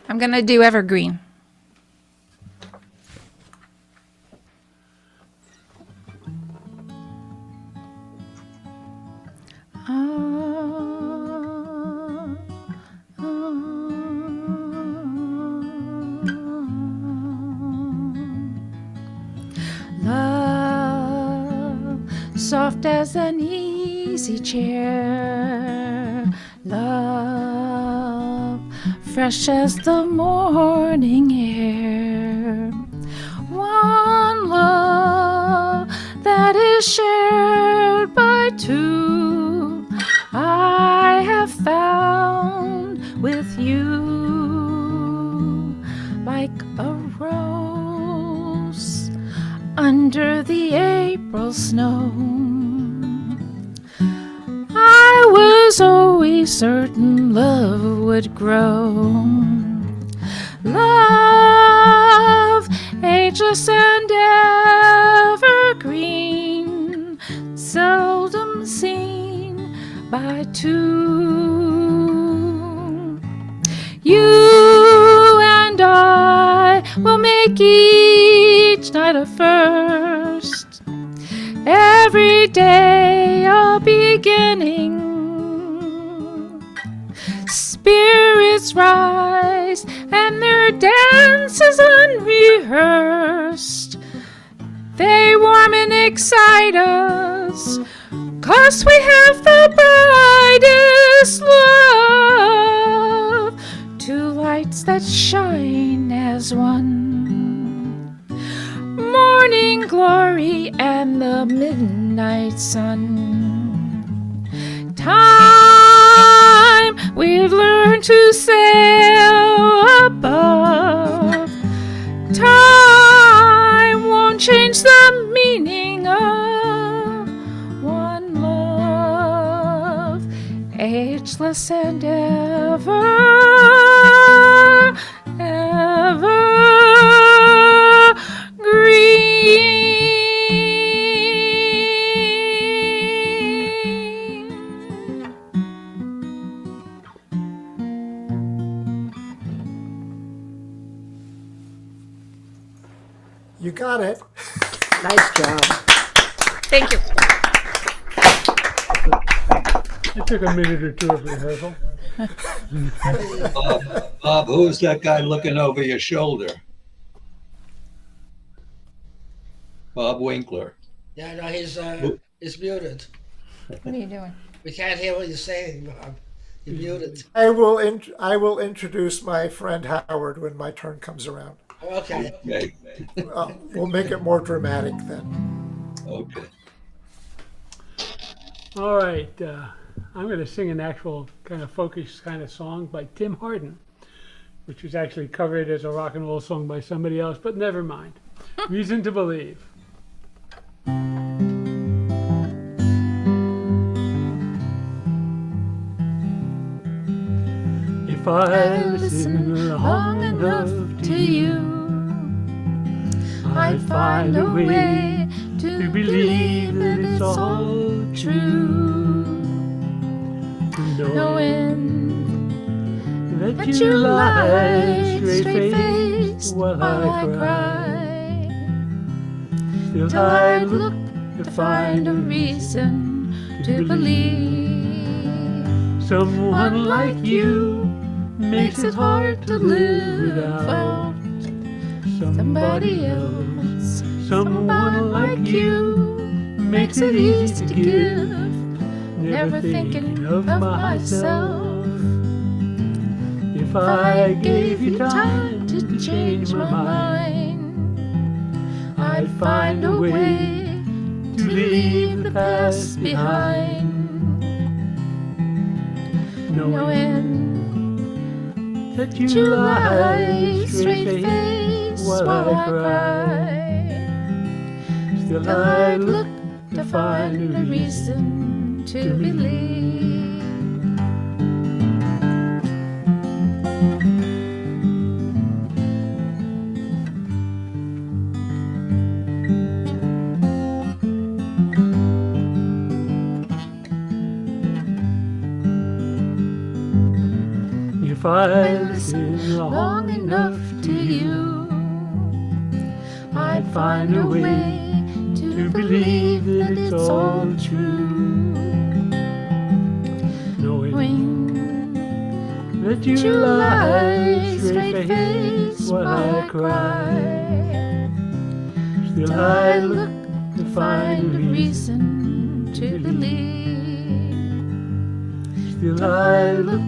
I'm going to do Evergreen. Love, soft as an easy chair. Love, fresh as the morning air. One love that is shared by two, I have found with you, like a rose under the April snow. I was always certain love would grow. Love, ageless and evergreen, seldom seen by two. You and I will make each night a first, every day a beginning. Spirits rise and their dance is unrehearsed. They warm and excite us, 'cause we have the brightest love. Two lights that shine as one, morning glory and the midnight sun. Time, we've learned to sail above. Time won't change the meaning of one love, ageless and ever green. You got it. Nice job. Thank you. It took a minute or two of rehearsal. Bob, who's that guy looking over your shoulder? Bob Winkler. Yeah, no, he's muted. What are you doing? We can't hear what you're saying, Bob. You're muted. I will introduce my friend Howard when my turn comes around. Okay. Okay. We'll make it more dramatic then. Okay. All right, I'm going to sing an actual kind of folkish kind of song by Tim Hardin, which was actually covered as a rock and roll song by somebody else, but never mind. Reason to Believe. If I listen long enough to you, I find a way to believe that it's all true. Knowing that you lie straight face while I cry, still I look to find a reason to believe. Someone like you makes it hard to live without somebody else. Someone like you makes it easy to give, never thinking of myself. If I gave you time to change my mind, I'd find a way to leave the past behind. Knowing that you lie straight face while I cry, still I look to find a reason to believe. If I listen long enough to you, I'd find a way to believe that it's all true. Knowing that you lie straight-faced while I cry, still I look to find a reason to believe. Still I look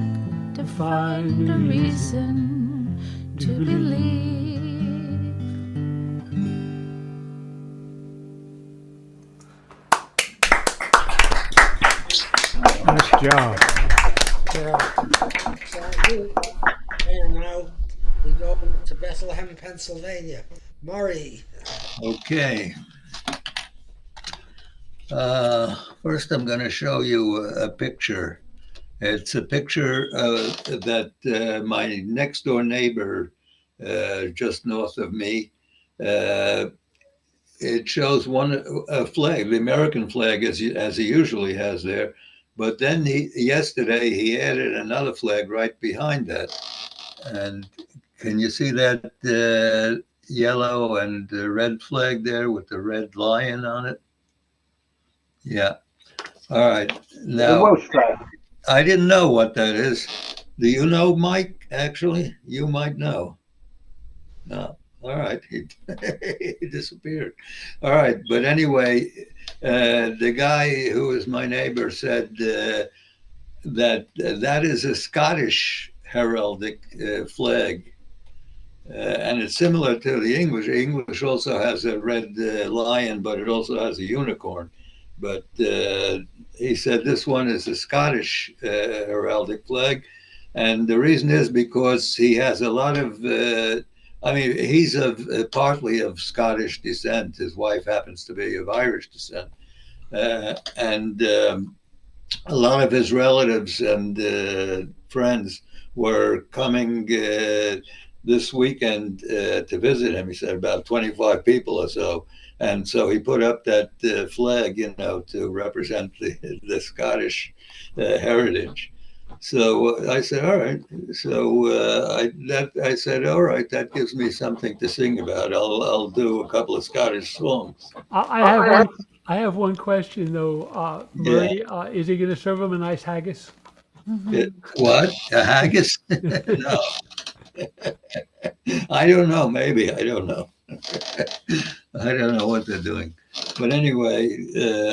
to find a reason to believe. Nice job. Yeah. Sounds good. And now we go to Bethlehem, Pennsylvania. Murray. Okay. First, I'm going to show you a picture. It's a picture that my next door neighbor, just north of me, it shows a flag, the American flag, as he usually has there. But then yesterday he added another flag right behind that. And can you see that yellow and red flag there with the red lion on it? Yeah. All right. Now, The Welsh flag. I didn't know what that is. Do you know, Mike? Actually, you might know. No. All right. He disappeared. All right. But anyway, the guy who is my neighbor said that is a Scottish heraldic flag. And it's similar to the English. English also has a red lion, but it also has a unicorn. But he said this one is a Scottish heraldic flag. And the reason is because he has a lot of, he's partly of Scottish descent. His wife happens to be of Irish descent. And a lot of his relatives and friends were coming this weekend to visit him. He said about 25 people or so. And so he put up that flag, to represent the Scottish heritage. So I said, all right. So I said, all right, that gives me something to sing about. I'll do a couple of Scottish songs. I have one question though, Murray. Is he going to serve him a nice haggis? What? A haggis? No. I don't know. Maybe. I don't know. I don't know what they're doing. But anyway,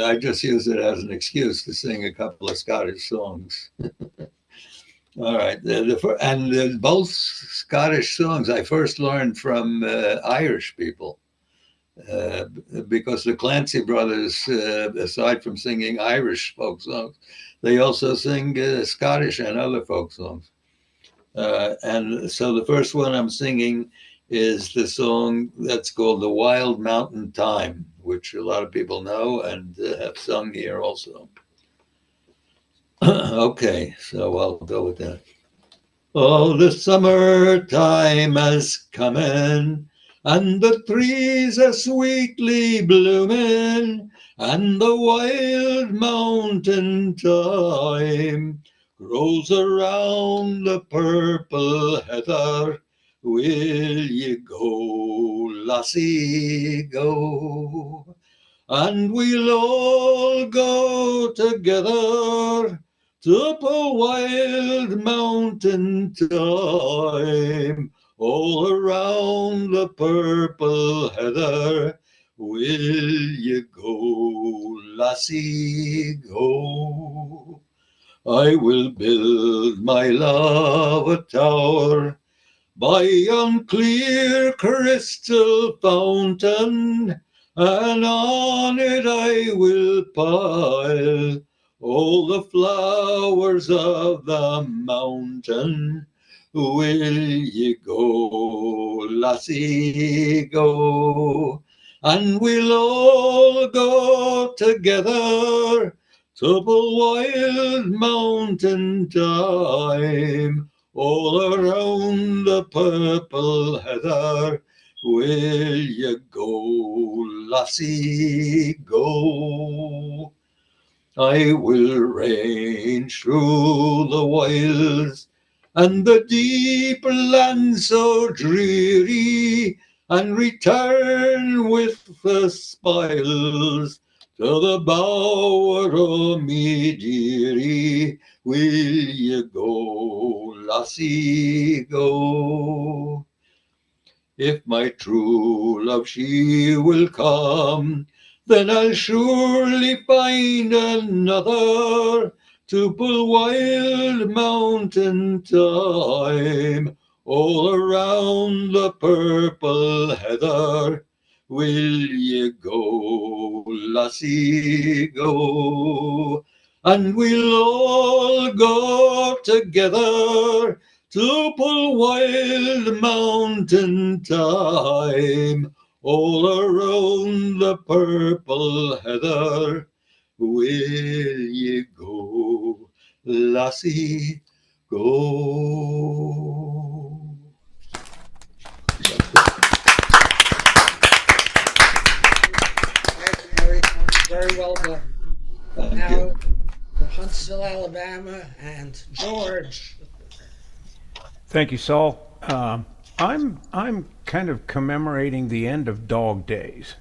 I just use it as an excuse to sing a couple of Scottish songs. All right. Both Scottish songs I first learned from Irish people. Because the Clancy brothers, aside from singing Irish folk songs, they also sing Scottish and other folk songs. And so the first one I'm singing is the song that's called The Wild Mountain Thyme, which a lot of people know and have sung here also. Okay, so I'll go with that. Oh, the summertime has come in, and the trees are sweetly blooming, and the wild mountain thyme grows around the purple heather. Will you go, lassie, go? And we'll all go together to a wild mountain thyme, all around the purple heather. Will you go, lassie, go? I will build my love a tower by yon clear crystal fountain, and on it I will pile all the flowers of the mountain. Will ye go, lassie, go? And we'll all go together to the wild mountain thyme, all around the purple heather. Will you go, lassie, go? I will range through the wilds and the deep land so dreary, and return with the spoils to the bower o' me dearie. Will ye go, lassie, go? If my true love she will come, then I'll surely find another to pull wild mountain thyme all around the purple heather. Will ye go, lassie, go? And we'll all go together to pull wild mountain thyme all around the purple heather. Will ye go, lassie, go? Very, very well done. Thank Now, you. from Huntsville, Alabama, and George. Thank you, Saul. I'm kind of commemorating the end of Dog Days.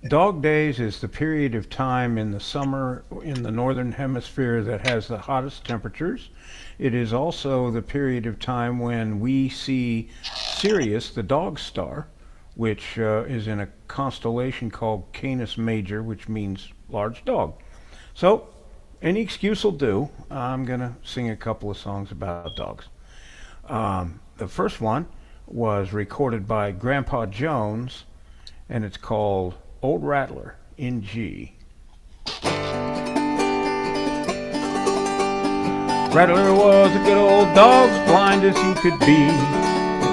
Dog Days is the period of time in the summer in the northern hemisphere that has the hottest temperatures. It is also the period of time when we see Sirius, the dog star, which is in a constellation called Canis Major, which means large dog. So, any excuse will do. I'm going to sing a couple of songs about dogs. The first one was recorded by Grandpa Jones, and it's called Old Rattler in G. Rattler was a good old dog, as blind as he could be.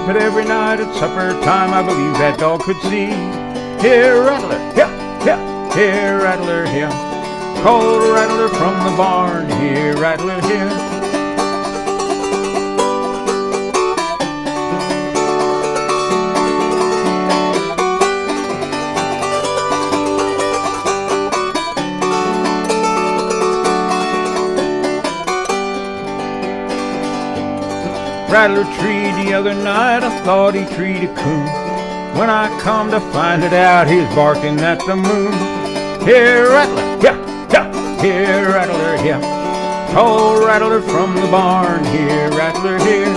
But every night at supper time, I believe that dog could see. Here, Rattler, here, here, here, Rattler, here. Called Rattler from the barn, here, Rattler, here. Rattler treed the other night, I thought he treed a coon. When I come to find it out, he's barking at the moon. Here, Rattler, yeah, yeah, here, Rattler, yeah. Call Rattler from the barn, here, Rattler, here.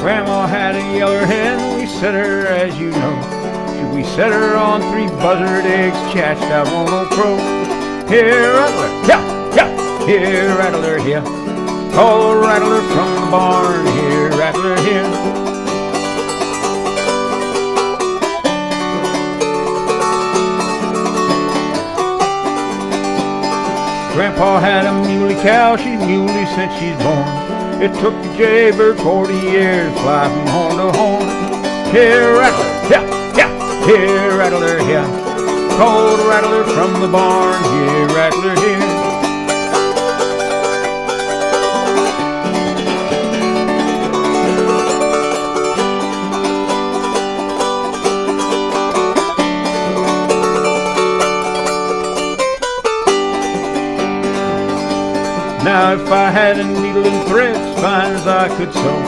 Grandma had a yeller hen, we set her as you know. Should we set her on 3 buzzard eggs, chatched out one old crow. Here, Rattler, yeah, yeah, here, Rattler, here. Call Rattler from the barn, here, Rattler, here. Grandpa had a muley cow, she's muley since she's born. It took the jaybird 40 years, fly from horn to horn. Here, Rattler, yeah, yeah, here, Rattler, yeah. Called Rattler from the barn, here, Rattler, here. Now if I had a needle and thread as fine as I could sew,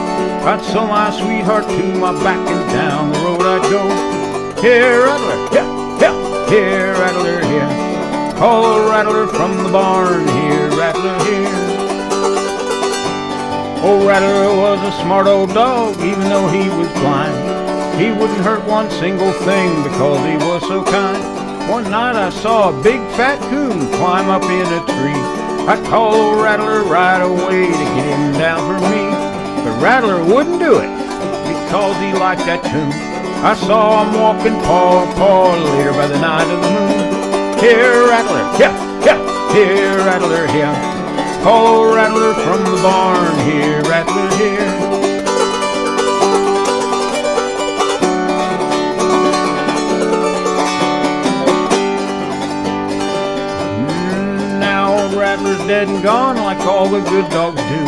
I'd sew my sweetheart to my back and down the road I'd go. Here, Rattler, yeah, yeah, here, Rattler, here. Call Rattler from the barn, here, Rattler, here. Old Rattler was a smart old dog, even though he was blind. He wouldn't hurt one single thing because he was so kind. One night I saw a big fat coon climb up in a tree. I called Rattler right away to get him down for me. But Rattler wouldn't do it because he liked that coon. I saw him walking paw in paw later by the night of the moon. Here, Rattler, yeah, yeah, here, Rattler, here. Call Rattler from the barn, here, Rattler, here. Rattler's dead and gone like all the good dogs do.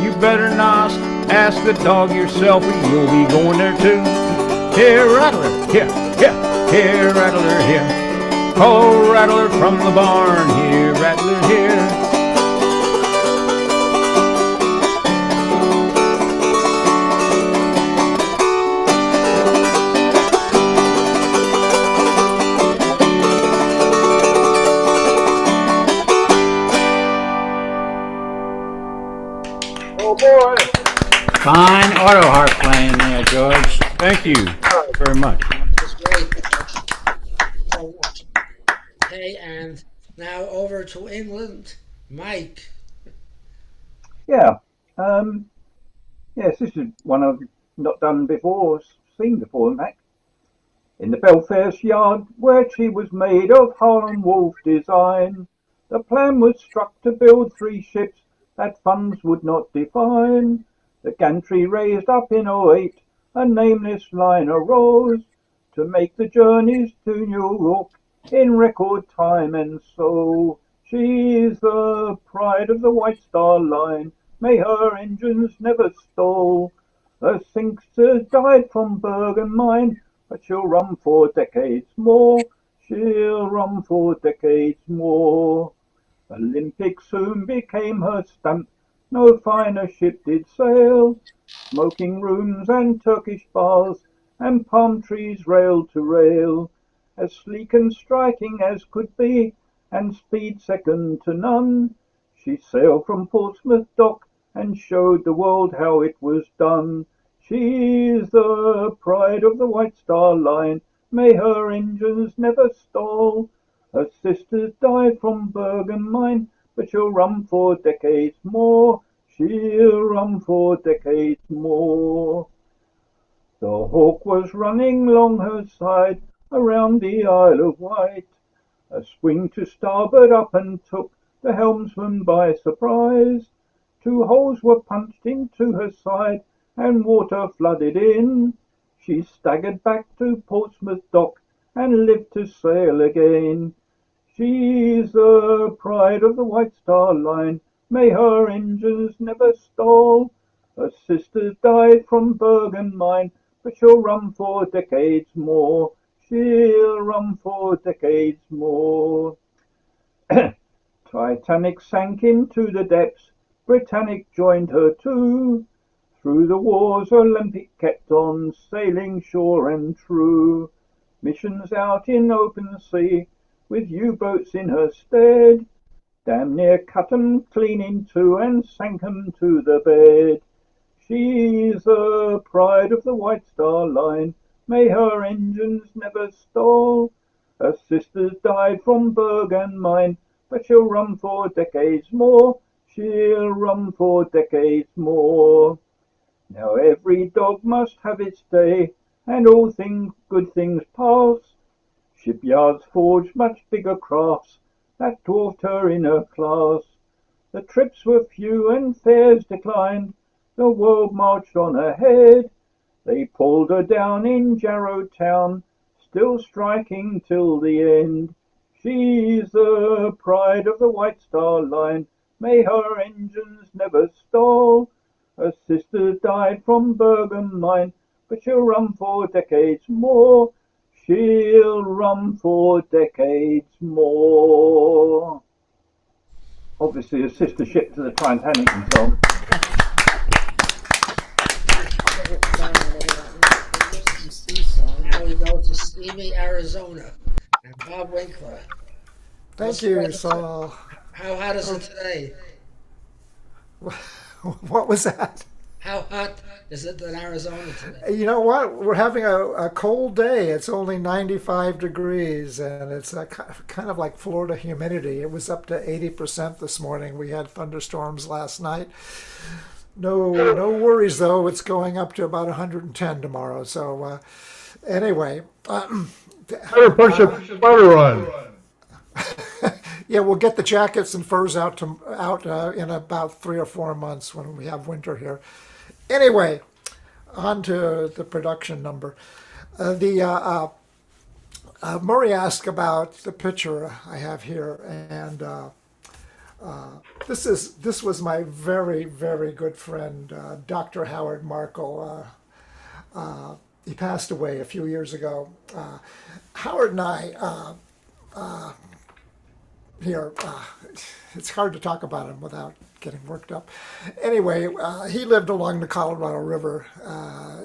You better not ask the dog yourself, or you'll be going there too. Here, Rattler, here, here, here, Rattler, here. Oh, Rattler from the barn, here, Rattler, here. Fine auto harp playing there, George. Thank you very much. That's great. So much. Okay, and now over to England, Mike. Yeah. Yes, this is one I've not done before, seen before, in fact. In the Belfast yard, where she was made of Harlem Wolf design, the plan was struck to build 3 ships that funds would not define. The gantry raised up in '08, a nameless line arose to make the journeys to New York in record time, and so she's the pride of the White Star Line. May her engines never stall. The Singster died from Bergen mine, but she'll run for decades more. She'll run for decades more. Olympic soon became her stamp. No finer ship did sail. Smoking rooms and Turkish bars and palm trees rail to rail. As sleek and striking as could be, and speed second to none. She sailed from Portsmouth dock and showed the world how it was done. She's the pride of the White Star Line. May her engines never stall. Her sisters died from Bergen mine, but she'll run for decades more. She'll run for decades more. The Hawk was running along her side around the Isle of Wight. A swing to starboard up and took the helmsman by surprise. 2 holes were punched into her side and water flooded in. She staggered back to Portsmouth dock and lived to sail again. She's the pride of the White Star Line. May her engines never stall. Her sisters died from Bergen mine, but she'll run for decades more. She'll run for decades more. Titanic sank into the depths. Britannic joined her too. Through the wars Olympic kept on sailing sure and true. Missions out in open sea, with U-boats in her stead. Damn near cut 'em clean in two and sank 'em to the bed. She's the pride of the White Star Line. May her engines never stall. Her sisters died from Bergen mine, but she'll run for decades more. She'll run for decades more. Now every dog must have its day, and all things, good things pass. Shipyards forged much bigger crafts that dwarfed her in her class. The trips were few and fares declined. The world marched on ahead. They pulled her down in Jarrow Town, still striking till the end. She's the pride of the White Star Line. May her engines never stall. Her sisters died from Bergen mine, but she'll run for decades more. She'll run for decades more. Obviously a sister ship to the Titanic and so on. Now we go to Stevie, Arizona, and Bob Winkler. Thank you, Saul. How hot is it today? What was that? How hot is it in Arizona today? You know what? We're having a cold day. It's only 95 degrees, and it's kind of like Florida humidity. It was up to 80% this morning. We had thunderstorms last night. No worries, though. It's going up to about 110 tomorrow. So anyway. Better put your sweater on. Yeah, we'll get the jackets and furs out in about 3 or 4 months when we have winter here. Anyway, on to the production number. Murray asked about the picture I have here, and This was my very, very good friend, Dr. Howard Markle. He passed away a few years ago. Howard and I, it's hard to talk about him without getting worked up. Anyway, he lived along the Colorado River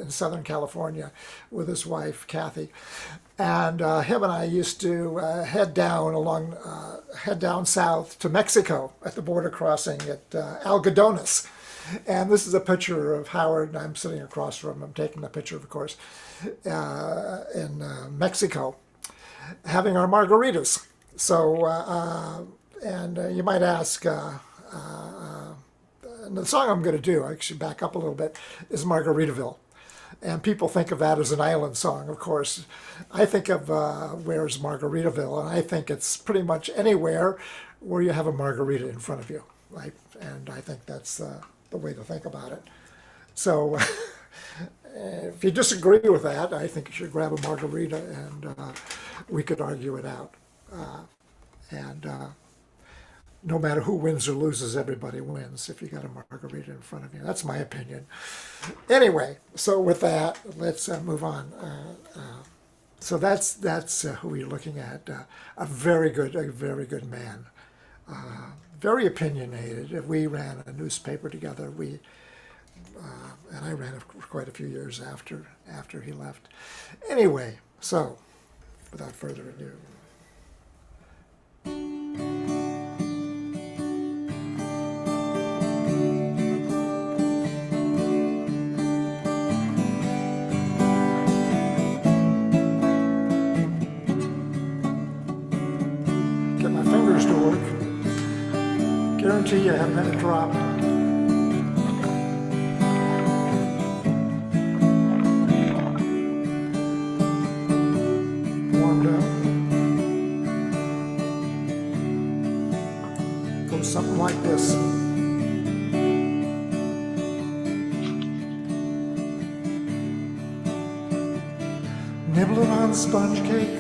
in Southern California with his wife, Kathy. And him and I used to head down south to Mexico at the border crossing at Algodones. And this is a picture of Howard, and I'm sitting across from him, taking the picture, of course, in Mexico, having our margaritas. So, you might ask, and the song I'm going to do, I should back up a little bit, is Margaritaville. And people think of that as an island song, of course. I think of Where's Margaritaville, and I think it's pretty much anywhere where you have a margarita in front of you, right? And I think that's the way to think about it. So if you disagree with that, I think you should grab a margarita and we could argue it out. No matter who wins or loses, everybody wins if you got a margarita in front of you. That's my opinion. Anyway, so with that, let's move on. So that's who we're looking at. A very good man. Very opinionated. We ran a newspaper together. And I ran it for quite a few years after he left. Anyway, so without further ado. Get my fingers to work. Guarantee you haven't had a drop. Warmed up. Goes something like this. Nibbling on sponge cake,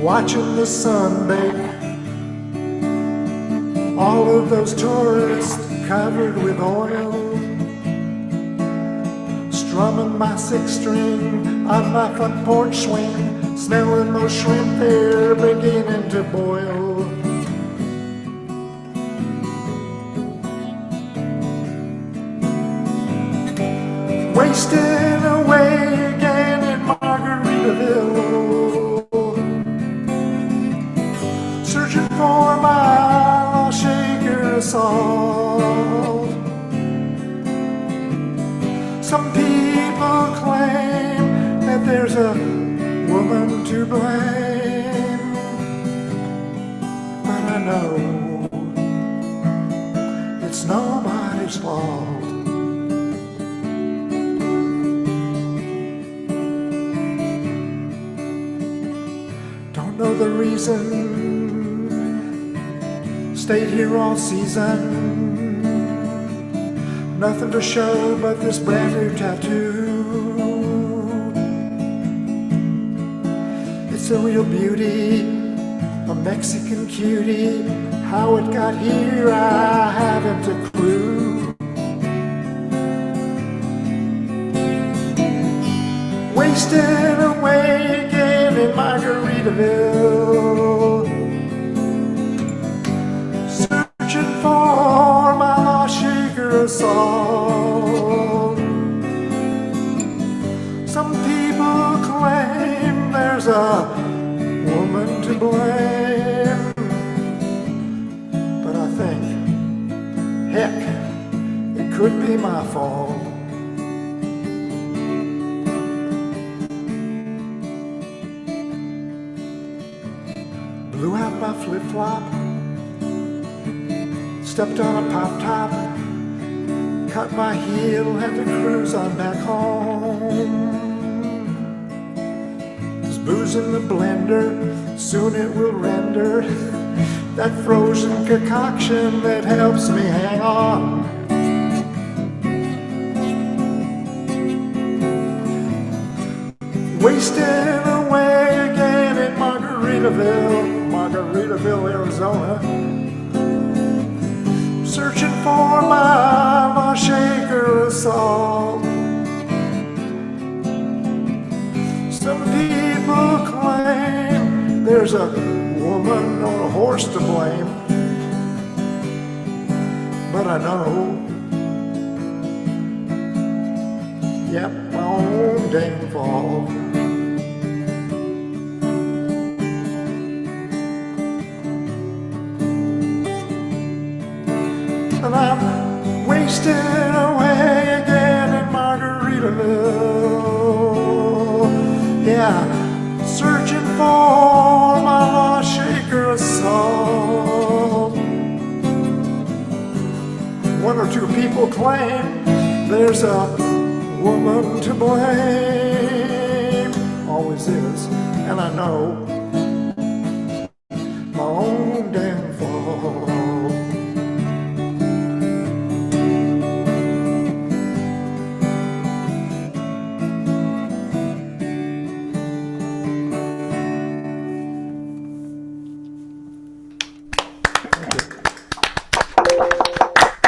watching the sun bake. All of those tourists covered with oil, strumming my six string on my front porch swing, smelling those shrimp there beginning to boil. Wasting away again in Margaritaville, searching for my shaker of salt. Some people claim that there's a woman to blame, but I know it's nobody's fault. Don't know the reason, stayed here all season. Nothing to show but this brand new tattoo. It's a real beauty, a Mexican cutie. How it got here, I haven't a clue. Wasting away again in Margaritaville, searching for my lost shaker of salt. Some people claim there's a woman to blame, but I think, heck, it could be my fault. Blew out my flip-flop, stepped on a pop-top, cut my heel, had to cruise on back home. There's booze in the blender, soon it will render that frozen concoction that helps me hang on. Wasting away again in Margaritaville, Arizona. searching for my lost shaker of salt. Some people claim there's a woman or a horse to blame, but I know, yep, my own damn fault. And I'm wasting away again in Margaritaville. Yeah, searching for my lost shaker of salt. One or two people claim there's a woman to blame. Always is, and I know my own damn fault.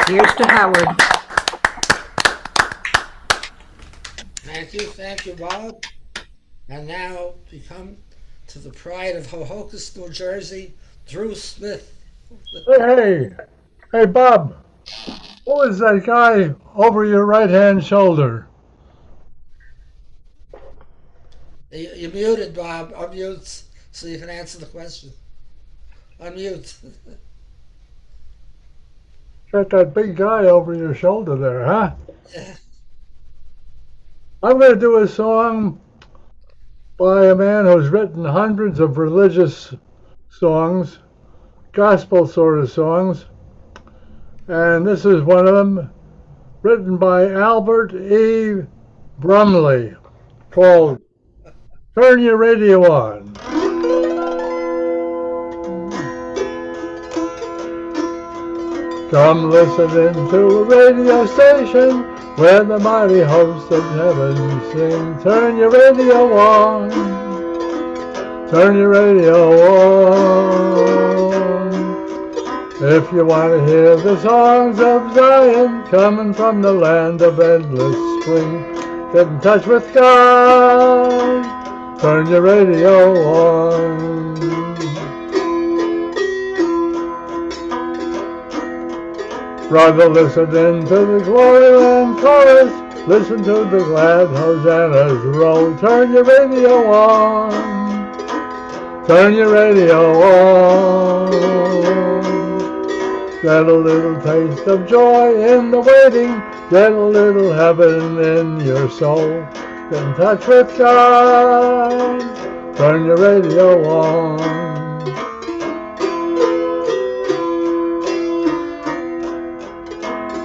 Here's to Howard. Thank you, Bob. And now we come to the pride of Hohokus, New Jersey, Drew Smith. Hey, Bob. What was that guy over your right-hand shoulder? You're muted, Bob. Unmute so you can answer the question. Unmute. Got that big guy over your shoulder there, huh? Yeah. I'm going to do a song by a man who's written hundreds of religious songs, gospel sort of songs, and this is one of them, written by Albert E. Brumley, called Turn Your Radio On. Come listen into a radio station where the mighty hosts of heaven sing. Turn your radio on. Turn your radio on. If you want to hear the songs of Zion coming from the land of endless spring, get in touch with God. Turn your radio on. Brother, listen into the glory land chorus. Listen to the glad hosannas roll. Turn your radio on. Turn your radio on. Get a little taste of joy in the waiting. Get a little heaven in your soul. Get in touch with God. Turn your radio on.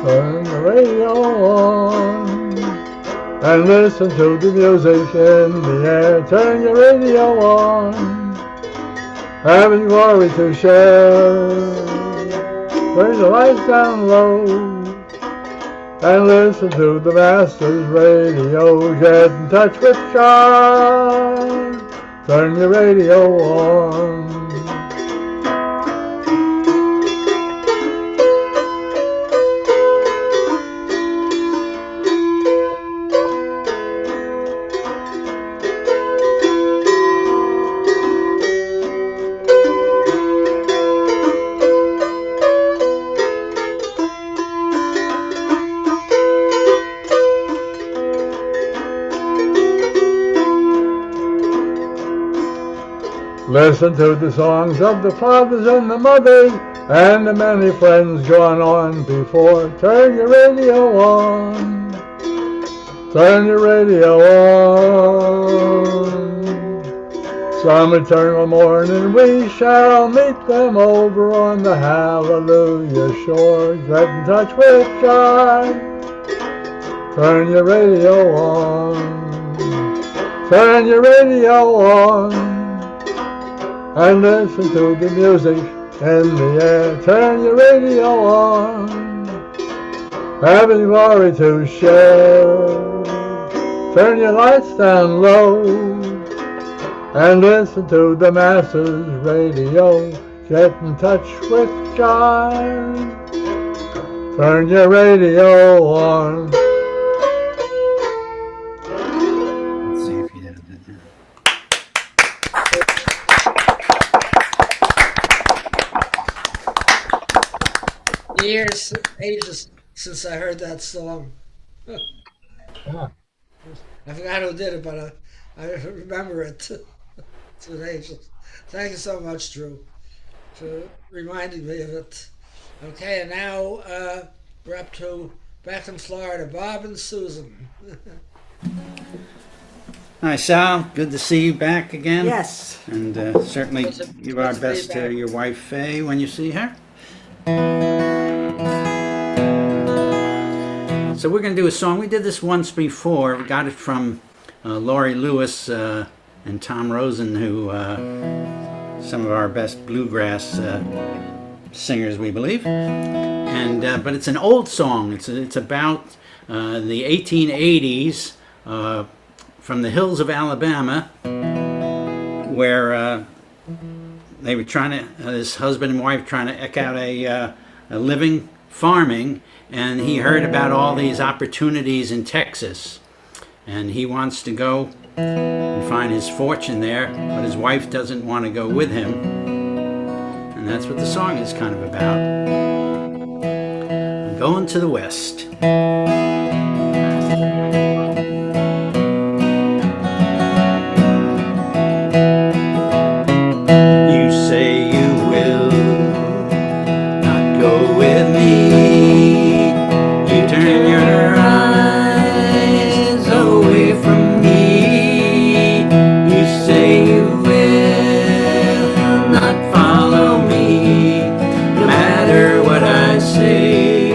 Turn the radio on and listen to the music in the air. Turn your radio on, having glory to share. Turn the lights down low and listen to the Master's radio. Get in touch with God. Turn your radio on. Listen to the songs of the fathers and the mothers and the many friends gone on before. Turn your radio on. Turn your radio on. Some eternal morning we shall meet them over on the Hallelujah shore. Get in touch with God. Turn your radio on. Turn your radio on. And listen to the music in the air. Turn your radio on, having glory to share. Turn your lights down low and listen to the Master's radio. Get in touch with God. Turn your radio on. Let's see if he did it. Years, ages since I heard that song. Yeah. I forgot who did it, but I remember it. It's been ages. Thank you so much, Drew, for reminding me of it. Okay, and now we're up to back in Florida, Bob and Susan. Hi, Sal. Good to see you back again. Yes. And certainly give our Good to be best to back. your wife, Faye, when you see her. So we're going to do a song. We did this once before. We got it from Laurie Lewis and Tom Rosen, who some of our best bluegrass singers, we believe. And but it's an old song. It's about the 1880s from the hills of Alabama, where they were trying to, this husband and wife trying to eke out a living farming, and he heard about all these opportunities in Texas, and he wants to go and find his fortune there, but his wife doesn't want to go with him, and that's what the song is kind of about. I'm going to the West. You say you will not go with me. You turn your eyes away from me. You say you will not follow me, no matter what I say.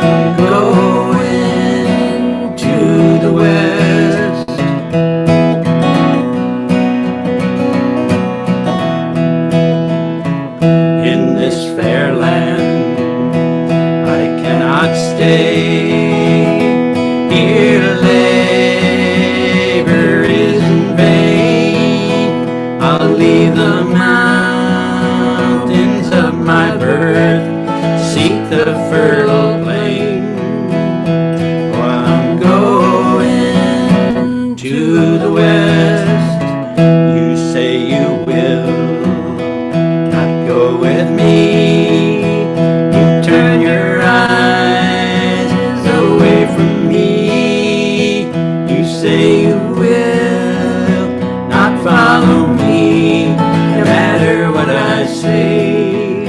I'm going to the West. In this fair land, I cannot stay. Here labor is in vain. I'll leave the mountains of my birth, seek the fertile plain. Oh, I'm going to the West. You say you will not go with me. You turn your eyes away from me. You say you will not follow me, no matter what I say.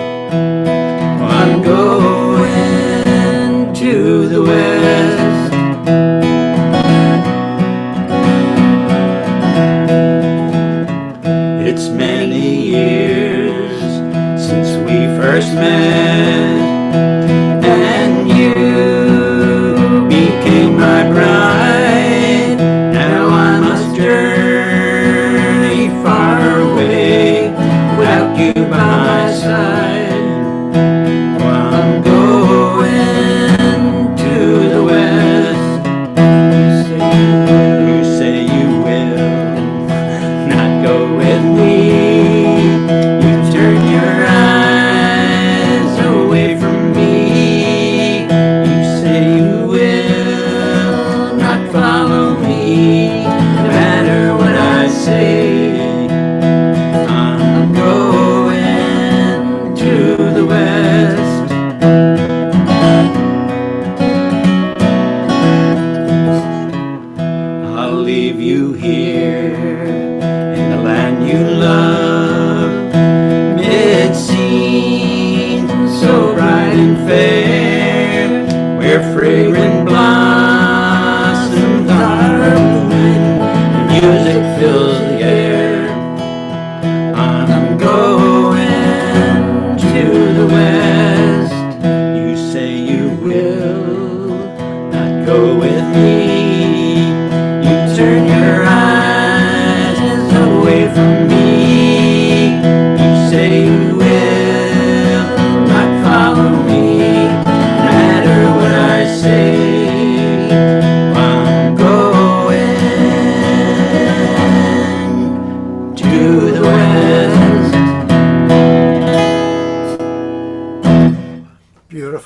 I'm going to the West. It's many years since we first met, and you became my bride. Now I must journey far away without you by my side. Oh, I'm going to the West. You say you will not go with me. You turn your eyes away from me. You say you will not follow me, no matter what I say. I'm going to the West. I'll leave you here in the land you love. It seems so bright and fair, where fragrant blossoms are blooming and music fills the air. I'm going to the West. You say you will not go with me. You turn your eyes away from me. You say you will not follow me, no matter what I say. I'm going to the West. Beautiful.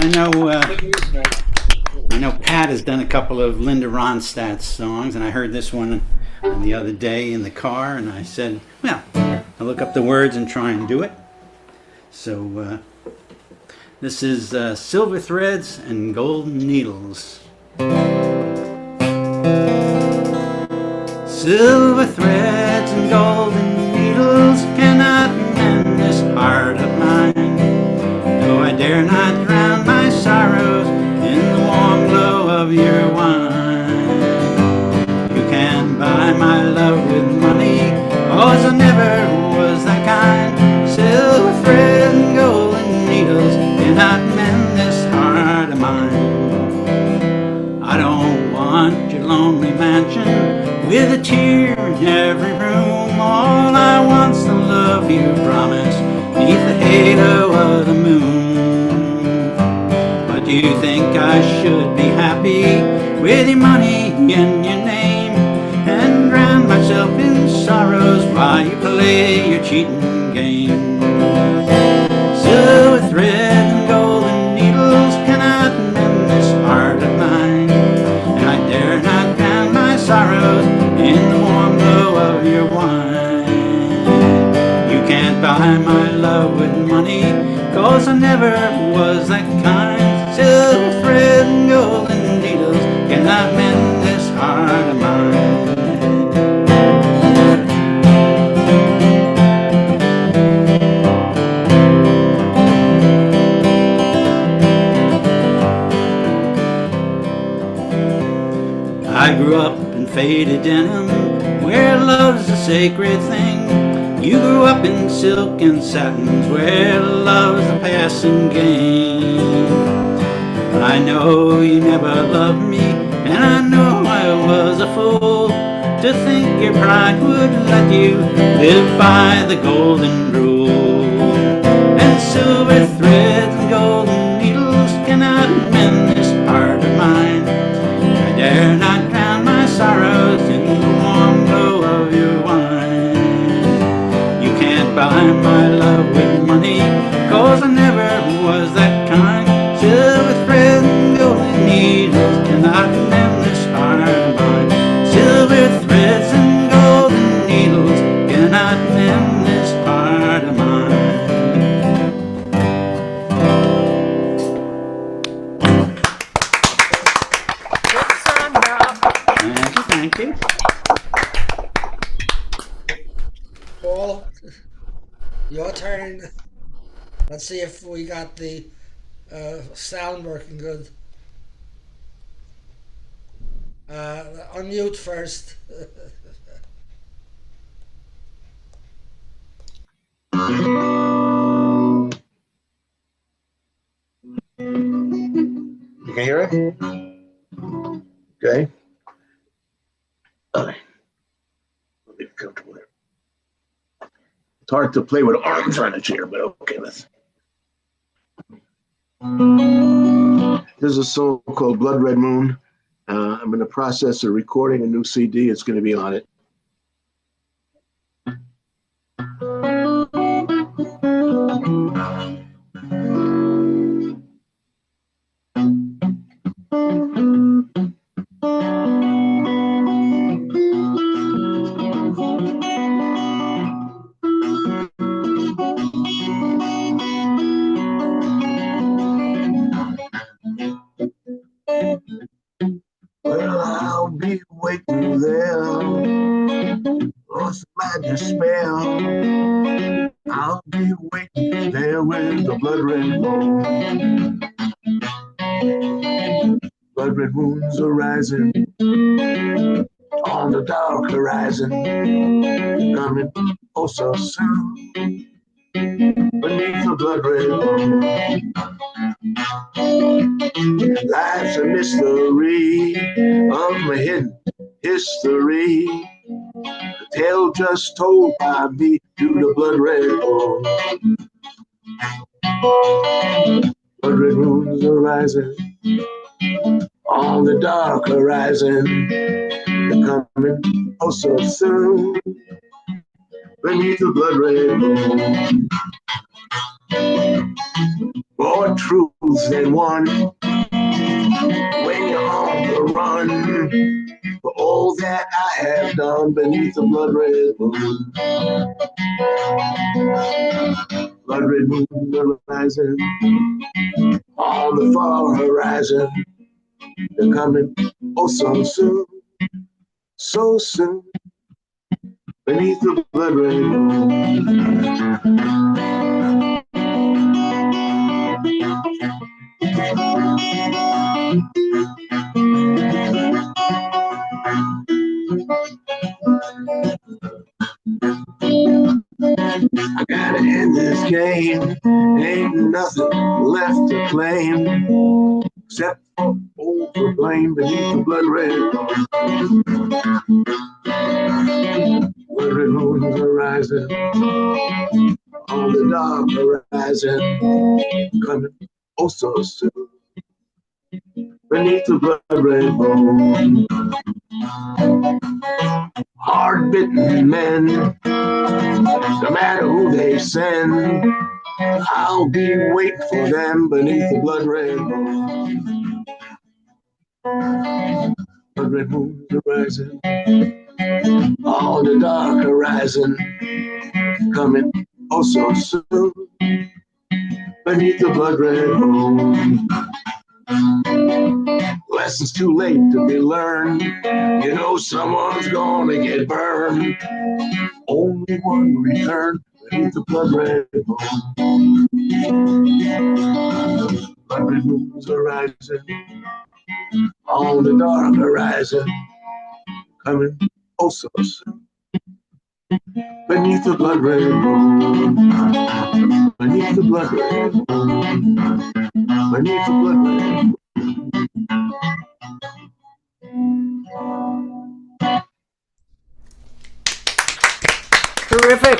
I know Pat has done a couple of Linda Ronstadt songs, and I heard this one the other day in the car, and I said, well, I'll look up the words and try and do it. So this is Silver Threads and Golden Needles. Silver threads and golden needles cannot mend this heart of mine, though I dare not drown my sorrows in the warm glow of your wine. You can buy my love with money, 'cause I never was that kind. Silver threads and golden needles cannot mend this heart of mine. I don't want your lonely mansion with a tear in every room. All I want's the love you promised neath the halo of the moon. But do you think I should be happy with your money in your name and drown myself in sorrows while you play your cheating game? Silver threads and golden needles cannot mend this heart of mine, and I dare not drown my sorrows in the warm glow of your wine. You can't buy my love with money, 'cause I never was that kind. Silver thread and golden needles cannot mend this heart of mine. I grew up in faded denim, where love's a sacred thing. You grew up in silk and satins, where love's a passing game. I know you never loved me, and I know I was a fool to think your pride would let you live by the golden rule. And silver threads and golden needles cannot mend this heart of mine. I dare not drown my sorrows in the warm glow of your wine. You can't buy my love with money, 'cause I never was that kind. Silver threads and golden needles cannot mend this heart of mine. Silver threads and golden needles cannot mend this heart of mine. Thank you. Paul, your turn. Let's see if we got the sound working good. Unmute first. You can hear it? Okay. All right. Let me be comfortable there. It's hard to play with arms on a chair, but okay, let's. This is a song called Blood Red Moon. I'm in the process of recording a new CD. It's going to be on it. Well, I'll be waiting there, lost my despair. I'll be waiting there with the blood red moon. Blood red moons are rising on the dark horizon, coming oh so soon beneath the blood red moon. Life's a mystery of my hidden history, a tale just told by me through the blood red moon. Blood red moons are rising on the dark horizon, they're coming oh so soon beneath the blood red moon. Born true youths in one. When you're on the run, for all that I have done beneath the blood red moon. Blood red moon rising on the far horizon. They're coming oh so soon, so soon, beneath the blood red moon. I gotta end this game. Ain't nothing left to claim except for over blame beneath the blood red. Blood red moons are rising on the dark horizon, coming oh so soon beneath the blood red moon. Hard bitten men, no matter who they send, I'll be waiting for them beneath the blood red moon. Blood red moons are rising on the dark horizon, coming oh so soon beneath the blood red moon. Lessons too late to be learned. You know someone's gonna get burned. Only one return beneath the blood red moon. Blood red moons are rising on the dark horizon, coming oh so soon beneath the blood red moon. Beneath the blood red moon. Beneath the blood red moon. Terrific.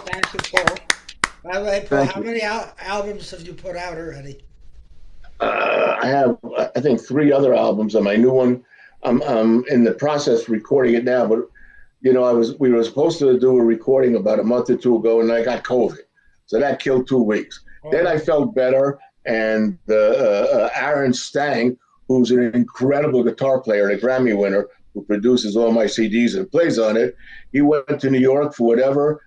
Thank you, Paul. By the way, Paul, Thank how you. many albums have you put out already? I have, I think, 3 other albums on my new one. I'm in the process of recording it now, but you know, we were supposed to do a recording about a month or 2 ago, and I got COVID, so that killed 2 weeks. Then I felt better, and Aaron Stang, who's an incredible guitar player and a Grammy winner, who produces all my CDs and plays on it, he went to New York for whatever,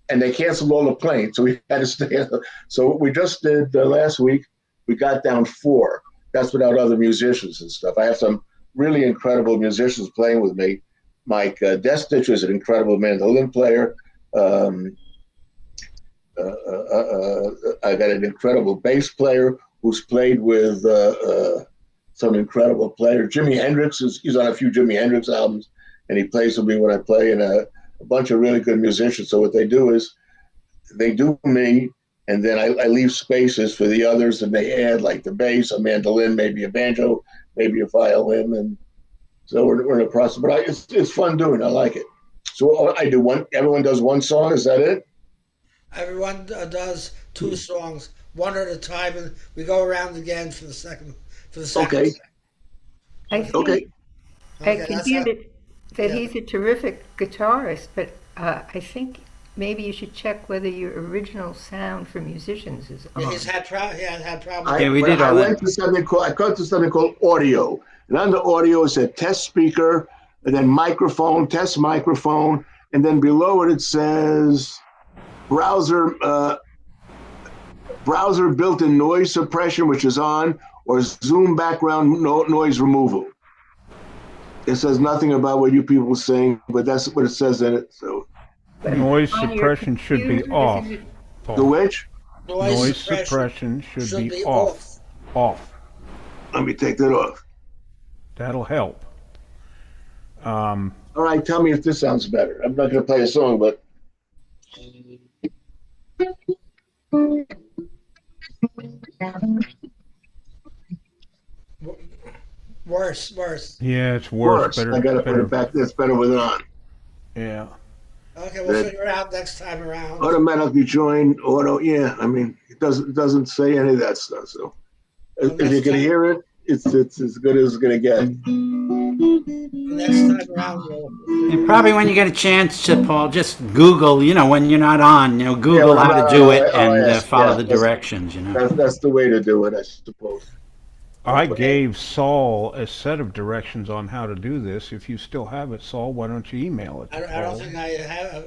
and they canceled all the planes, so we had to stay. So we just did last week. We got down 4. That's without other musicians and stuff. I have some really incredible musicians playing with me. Mike Destich is an incredible mandolin player. I got an incredible bass player who's played with some incredible players. Jimi Hendrix, he's on a few Jimi Hendrix albums, and he plays with me when I play, and a bunch of really good musicians. So what they do is they do me, and then I leave spaces for the others, and they add like the bass, a mandolin, maybe a banjo, maybe a violin, and so we're in the process. But it's fun doing. I like it. So I do one. Everyone does one song. Is that it? Everyone does 2 songs, one at a time, and we go around again for the second. Okay. I think Okay. I Okay, can that's hear how- that yeah. he's a terrific guitarist, but I think maybe you should check whether your original sound for musicians is on. He's had problems. Yeah, we did I all went that. to something called audio, and under audio it said test speaker, and then microphone, test microphone, and then below it says browser built-in noise suppression, which is on, or Zoom background noise removal. It says nothing about what you people were saying, but that's what it says in it. So Noise On your suppression should be computer, off. isn't it? Paul. the which? Noise suppression should be off. Off. Let me take that off. That'll help. All right, tell me if this sounds better. I'm not going to play a song, but Worse. Yeah, it's worse. worse. Better, I got to put better. it back. That's better with it on. Yeah. Okay, we'll figure it out next time around. Automatically join auto. Yeah, I mean, it doesn't say any of that stuff. So if you can hear it, it's as good as it's gonna get. Next time around, we'll And probably when you get a chance, Paul, just Google, when you're not on, Google Yeah, how to do it and yes, follow yeah, the directions, That's the way to do it, I suppose. I gave Saul a set of directions on how to do this. If you still have it, Saul, why don't you email it? I don't think I have.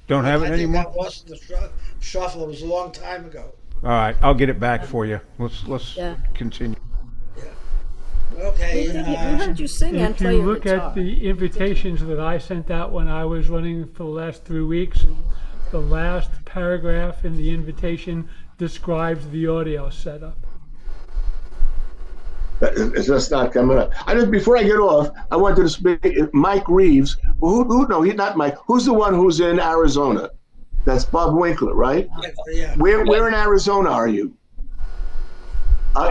Don't have it I anymore? think that wasn't the shuffle. It was a long time ago. All right, I'll get it back for you. Let's Yeah. continue. Okay. We heard you sing and If play you your look guitar. at the invitations that I sent out when I was running for the last 3 weeks, the last paragraph in the invitation describes the audio setup. It's just not coming up. Before I get off, I wanted to speak. Mike Reeves. No, he's not Mike. Who's the one who's in Arizona? That's Bob Winkler, right? Yeah. Where in Arizona are you?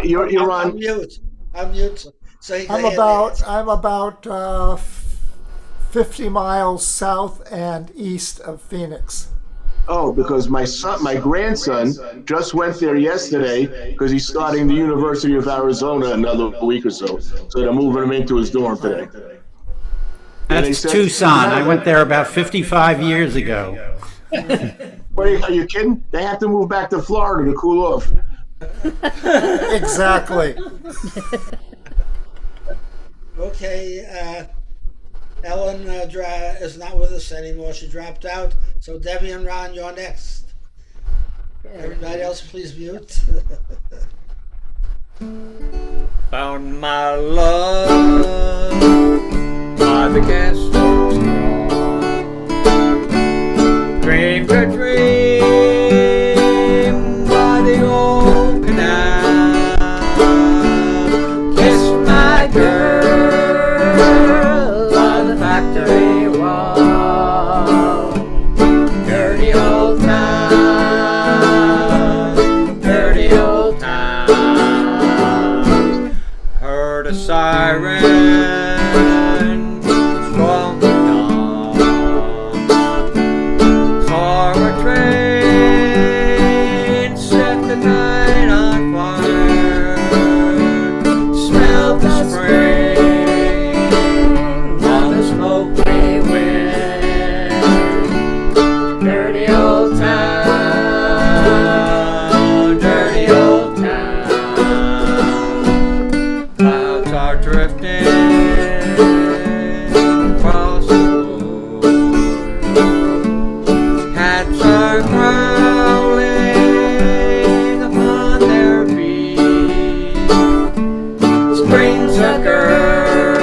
You're on. I'm mute. I'm mute. So you I'm can hear me. about 50 miles south and east of Phoenix. Oh, because my grandson just went there yesterday because he's starting the University of Arizona another week or so. So they're moving him into his dorm today. That's Tucson. I went there about 55 years ago. Are you kidding? They have to move back to Florida to cool off. Exactly. Okay. Ellen is not with us anymore. She dropped out. So Debbie and Ron, you're next. Everybody else, please mute. Found my love by the gas station. Dreamed a dream by the old canal. Kissed my girl by the factory wall. Dirty old town, dirty old town. Heard a siren from the dawn. Saw a train set the night on fire. Smelled the spring on the smoky wind. Dirty old town, dirty old town. Clouds are drifting across the blue. Cats are growling upon their feet. Spring's a girl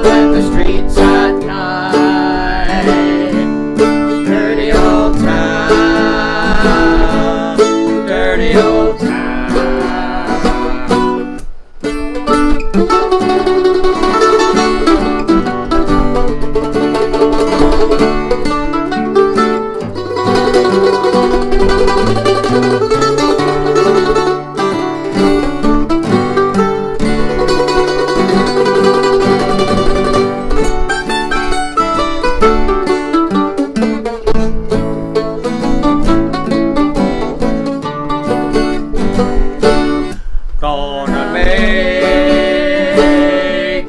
in the streets at night. Dirty old town, dirty old town. Gonna make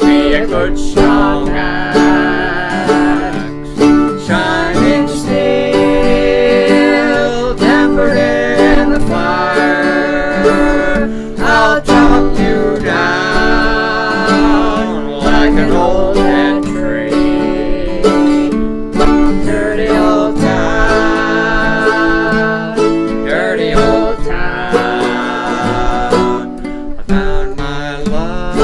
me a good strong axe, shining steel, tempered in the fire. I'll chop you down like an old dead tree. Dirty old town, dirty old town. Found my love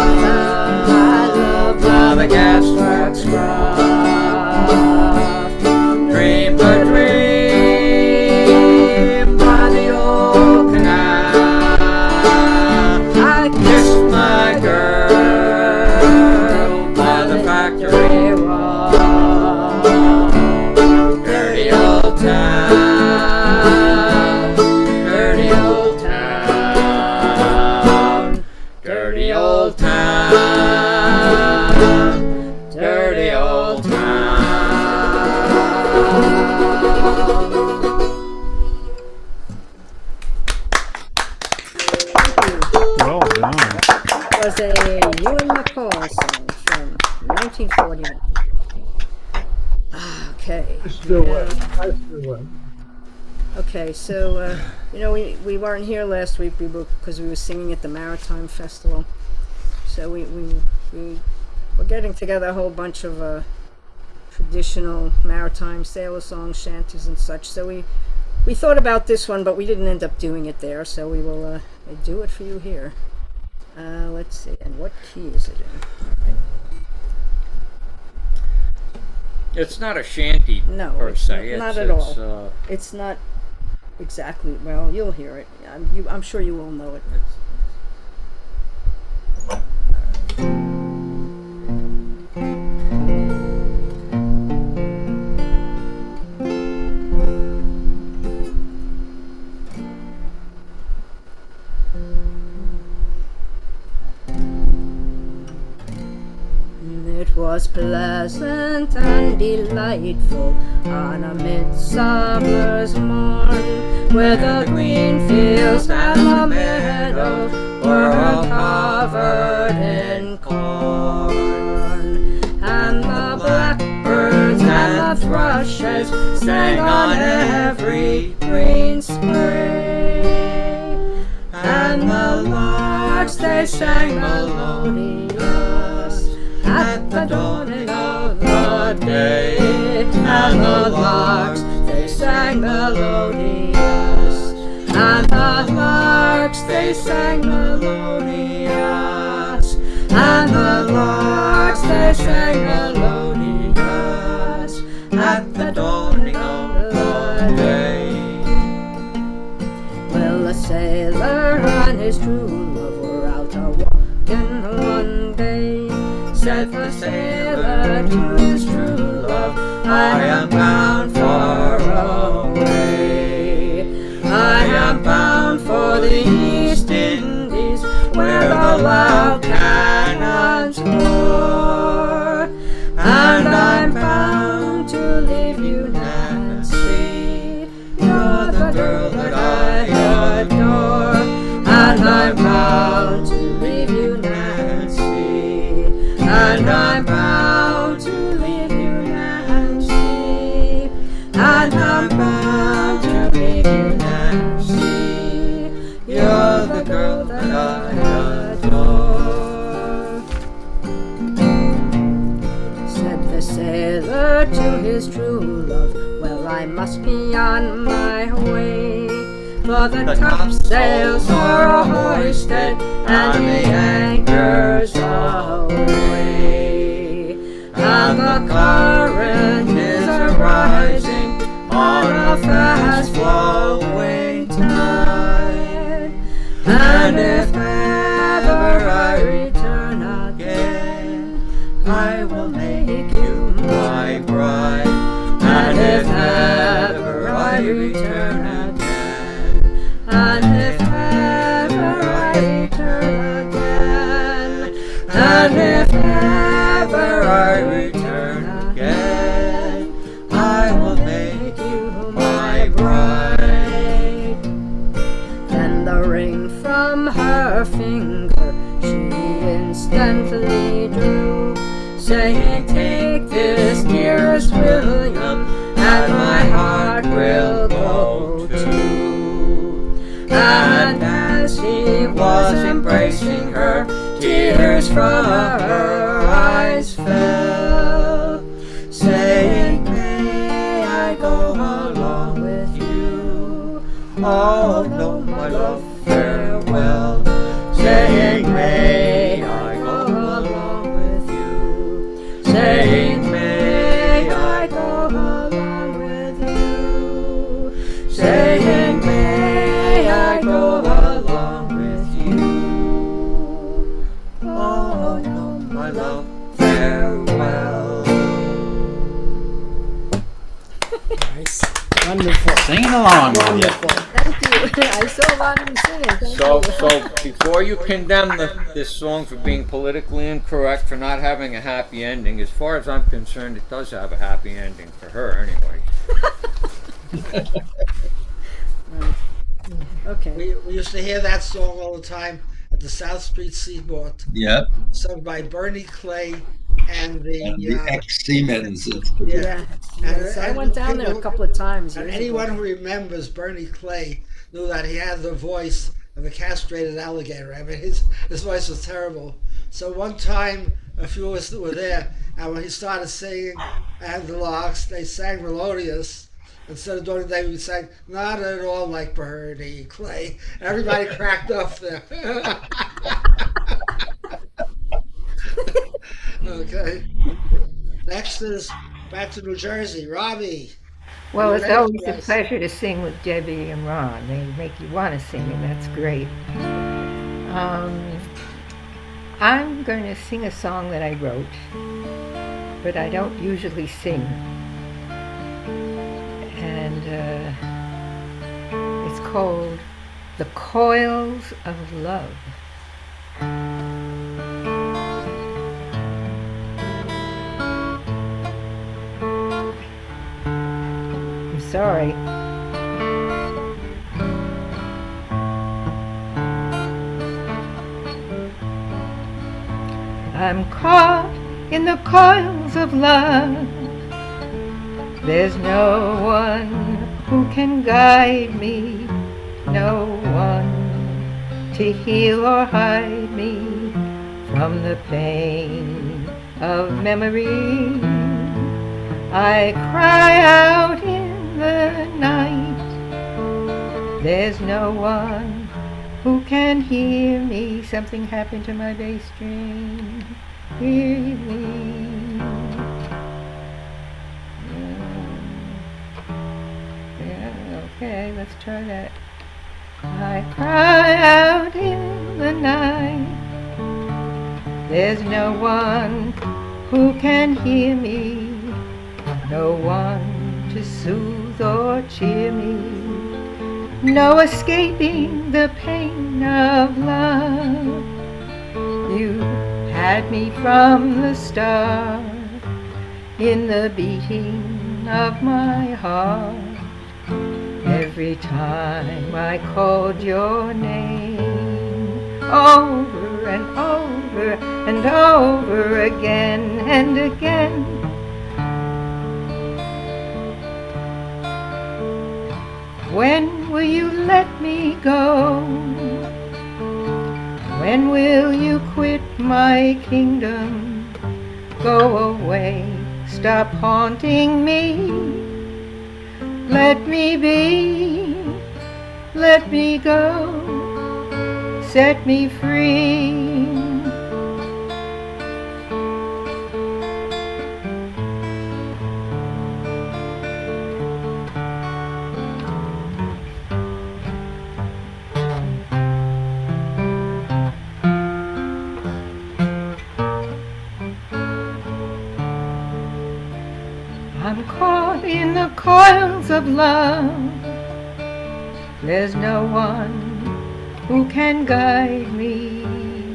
by the gasworks croft. Dreamed a dream by the old canal. I kissed my girl by the factory wall. Dirty old town, dirty old town. Dirty old town, dirty old town. Well done. still would. I still would. Okay, so we weren't here last week because we were singing at the Maritime Festival. So we're getting together a whole bunch of traditional maritime sailor songs, shanties, and such. So we thought about this one, but we didn't end up doing it there. So we will do it for you here. Let's see, and what key is it in? It's not a shanty per se. Not at all. It's not exactly. Well, you'll hear it. I'm sure you will know it. It was pleasant and delightful on a midsummer's morn, where the green fields and the meadows were all covered in corn, and the blackbirds and the thrushes sang on every green spray, and the larks they sang melodious at the dawning of the day, and the larks they sang melodious, and the larks they sang melodious, and the larks they sang melodious at the dawning of the day. Well, a sailor and his true love were out a-walking one day. Said the sailor to his true love, I am bound far away. I am bound for the East Indies, where the loud cannons roar, and I'm bound to leave you, Nancy. You're the girl that I adore, and I'm bound to leave you, Nancy. And I'm bound to leave you, Nancy. And I'm bound to leave you, Nancy. You're the girl that I adore. Said the sailor to his true love, well, I must be on my way, for the topsails are hoisted and the anchor's away, and the current is arising on a fast flowing tide, and if ever I return again, I will make you my bride, and if ever I return again, and if ever I return again, and if ever I return again, I will make you my bride. Then the ring from her finger she instantly drew, saying, take this, dearest William, and my heart will go too. And as he was embracing her, tears from her eyes fell, saying, may I go along with you? Oh no, my love, farewell. Saying, may I go along with you? Saying, may I go along with you? Saying, may I go along with you? Oh no, my love, farewell. Nice. Wonderful. Singing along with you. Wonderful. Thank you. I saw Ronnie singing. Thank So you. before you condemn this song for being politically incorrect, for not having a happy ending, as far as I'm concerned, it does have a happy ending for her anyway. Okay. We used to hear that song all the time at the South Street Seaport. Yeah. Sung by Bernie Clay and and the ex-Siemens. yeah. Yes, I went down there a couple of times. And years anyone ago. who remembers Bernie Clay knew that he had the voice of a castrated alligator. I mean, his voice was terrible. So one time, a few of us were there, and when he started singing, and the larks, they sang melodious. Instead of doing that, we sang, not at all like Bernie Clay. Everybody cracked up there. Okay. Next is back to New Jersey. Robbie. Well, you it's ready always for a us? pleasure to sing with Debbie and Ron. They make you want to sing, and that's great. I'm going to sing a song that I wrote, but I don't usually sing. And it's called The Coils of Love. I'm sorry. I'm caught in the coils of love. There's no one who can guide me, no one to heal or hide me from the pain of memory. I cry out in the night. There's no one who can hear me. Something happened to my bass string. Hear me. Yeah, okay, let's try that. I cry out in the night. There's no one who can hear me, no one to soothe or cheer me, no escaping the pain of love. You had me from the start, in the beating of my heart. Every time I called your name, over and over and over again and again. When will you let me go? When will you quit my kingdom? Go away, stop haunting me. Let me be, let me go, set me free. I'm caught in the coils of love. There's no one who can guide me,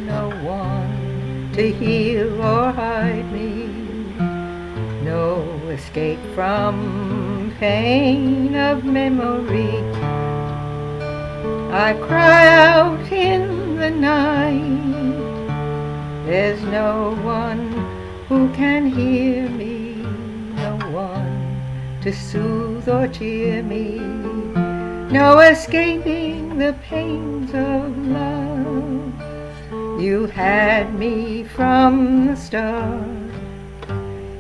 no one to heal or hide me, no escape from pain of memory. I cry out in the night. There's no one who can hear me, no one to soothe or cheer me, no escaping the pains of love. You had me from the start,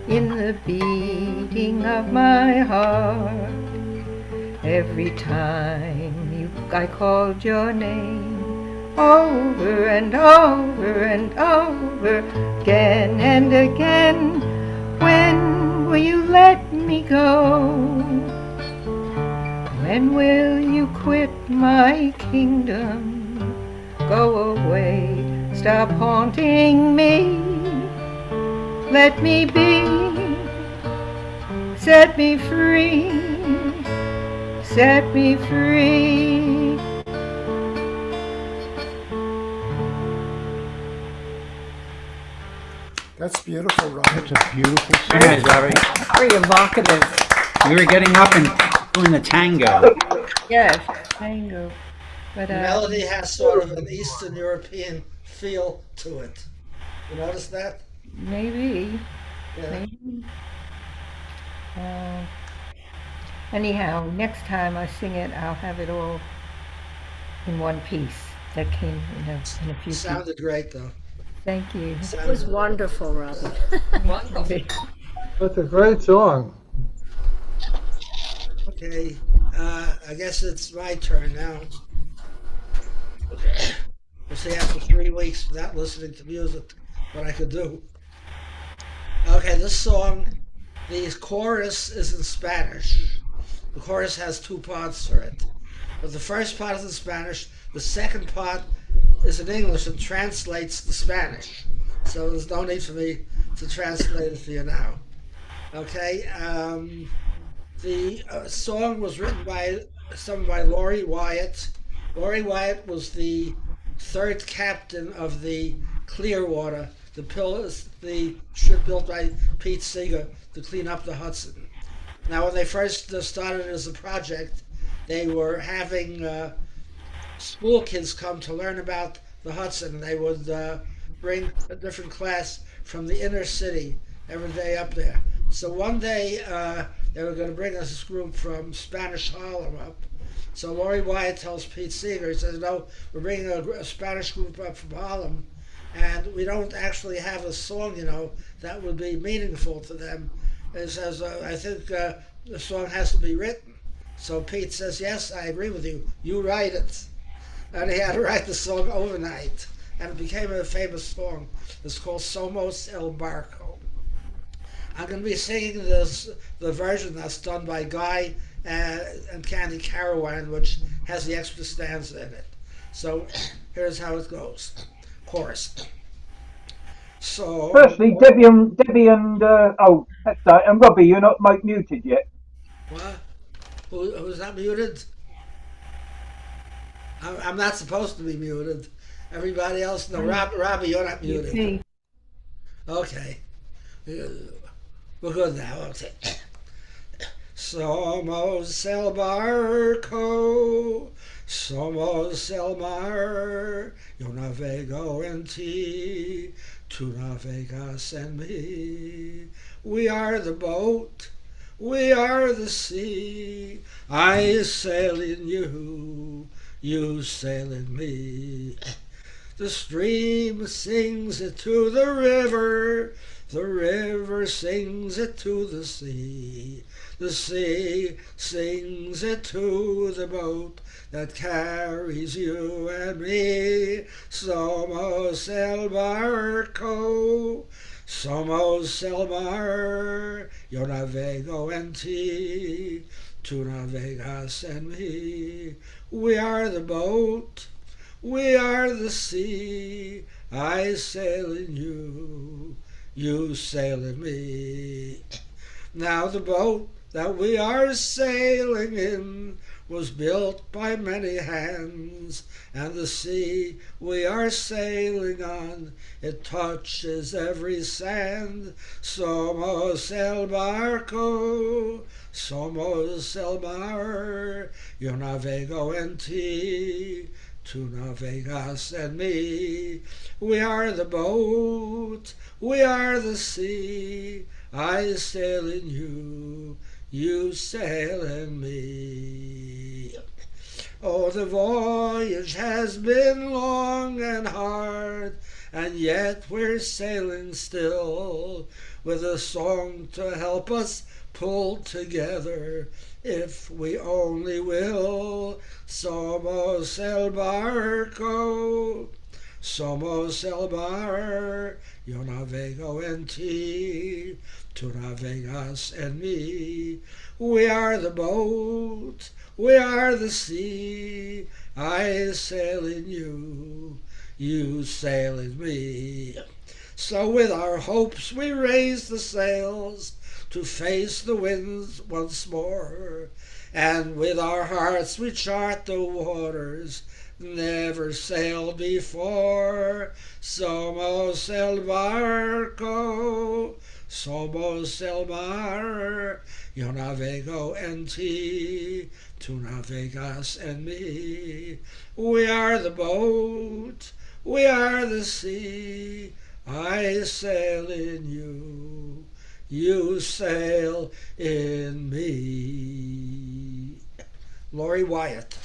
in the beating of my heart. Every time I called your name, over and over and over again and again. When will you let me go? When will you quit my kingdom? Go away, stop haunting me. Let me be, set me free, set me free. That's beautiful, Robert. That's a beautiful song. Yes, Robert. Very evocative. We were getting up and doing the tango. Yes, tango. But The melody has sort of an Eastern European feel to it. You notice that? Maybe. Yeah. Maybe. Anyhow, next time I sing it, I'll have it all in one piece. That came in a few pieces. Sounded great, though. Thank you. It was wonderful, Robin. Wonderful. That's a great song. Okay, I guess it's my turn now. We'll see after 3 weeks without listening to music what I could do. Okay, this song, the chorus is in Spanish. The chorus has 2 parts to it. But the first part is in Spanish, the second part is in English and translates the Spanish. So there's no need for me to translate it for you now. Okay, the song was written by Laurie Wyatt. Laurie Wyatt was the 3rd captain of the Clearwater, the ship built by Pete Seeger to clean up the Hudson. Now, when they first started as a project, they were having school kids come to learn about the Hudson. They would bring a different class from the inner city every day up there. So one day they were going to bring us this group from Spanish Harlem up. So Laurie Wyatt tells Pete Seeger, he says, no, we're bringing a Spanish group up from Harlem, and we don't actually have a song, that would be meaningful to them. He says, I think the song has to be written. So Pete says, yes, I agree with you. You write it. And he had to write the song overnight, and it became a famous song. It's called Somos El Barco. I'm going to be singing the version that's done by Guy and Candy Carawan, which has the extra stanza in it. So here's how it goes. Chorus. So. Firstly, Debbie and that's right. And Robbie, you're not muted yet. What? Who's not muted? I'm not supposed to be muted. Everybody else, no. Robbie, you're not muted. Okay. We're good now. Okay. Somos el barco, somos el mar. Yo navego en ti, tú navegas en mí. We are the boat, we are the sea. I sail in you, you sail in me. The stream sings it to the river sings it to the sea sings it to the boat that carries you and me. Somos el barco, somos el mar, yo navego en ti, tú navegas en mí. We are the boat, we are the sea, I sail in you, you sail in me. Now the boat that we are sailing in was built by many hands, and the sea we are sailing on, it touches every sand. Somos el barco, somos el mar, yo navego en ti, tú navegas en mí. We are the boat, we are the sea, I sail in you, you sail in me. Oh, the voyage has been long and hard, and yet we're sailing still, with a song to help us pull together, if we only will. Somos el barco, somos el mar, yo navego en ti, tú navegas en mí. We are the boat, we are the sea, I sail in you, you sail in me. So with our hopes we raise the sails to face the winds once more, and with our hearts we chart the waters never sailed before. Somos el barco, somos el mar, yo navego en ti, tú navegas en mí. We are the boat, we are the sea, I sail in you, you sail in me. Laurie Wyatt.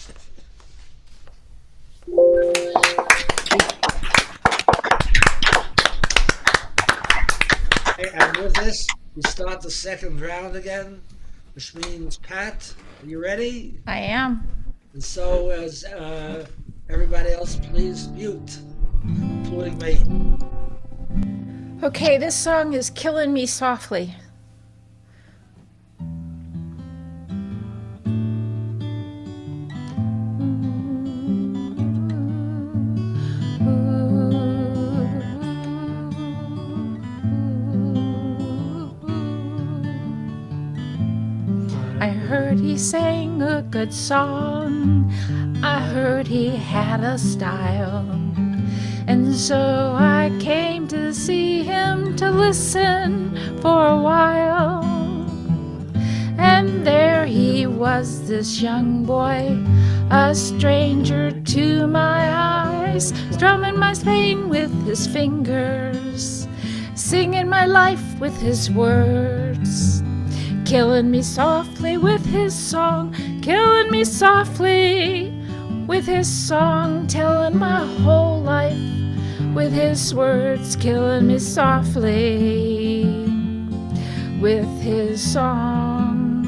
And with this, we start the second round again, which means Pat, are you ready? I am. And so as everybody else, please mute, including me. Okay, this song is Killing Me Softly. I heard he sang a good song. I heard he had a style. And so I came to see him, to listen for a while. And there he was, this young boy, a stranger to my eyes, strumming my pain with his fingers, singing my life with his words, killing me softly with his song, killing me softly with his song, telling my whole life with his words, killing me softly with his song.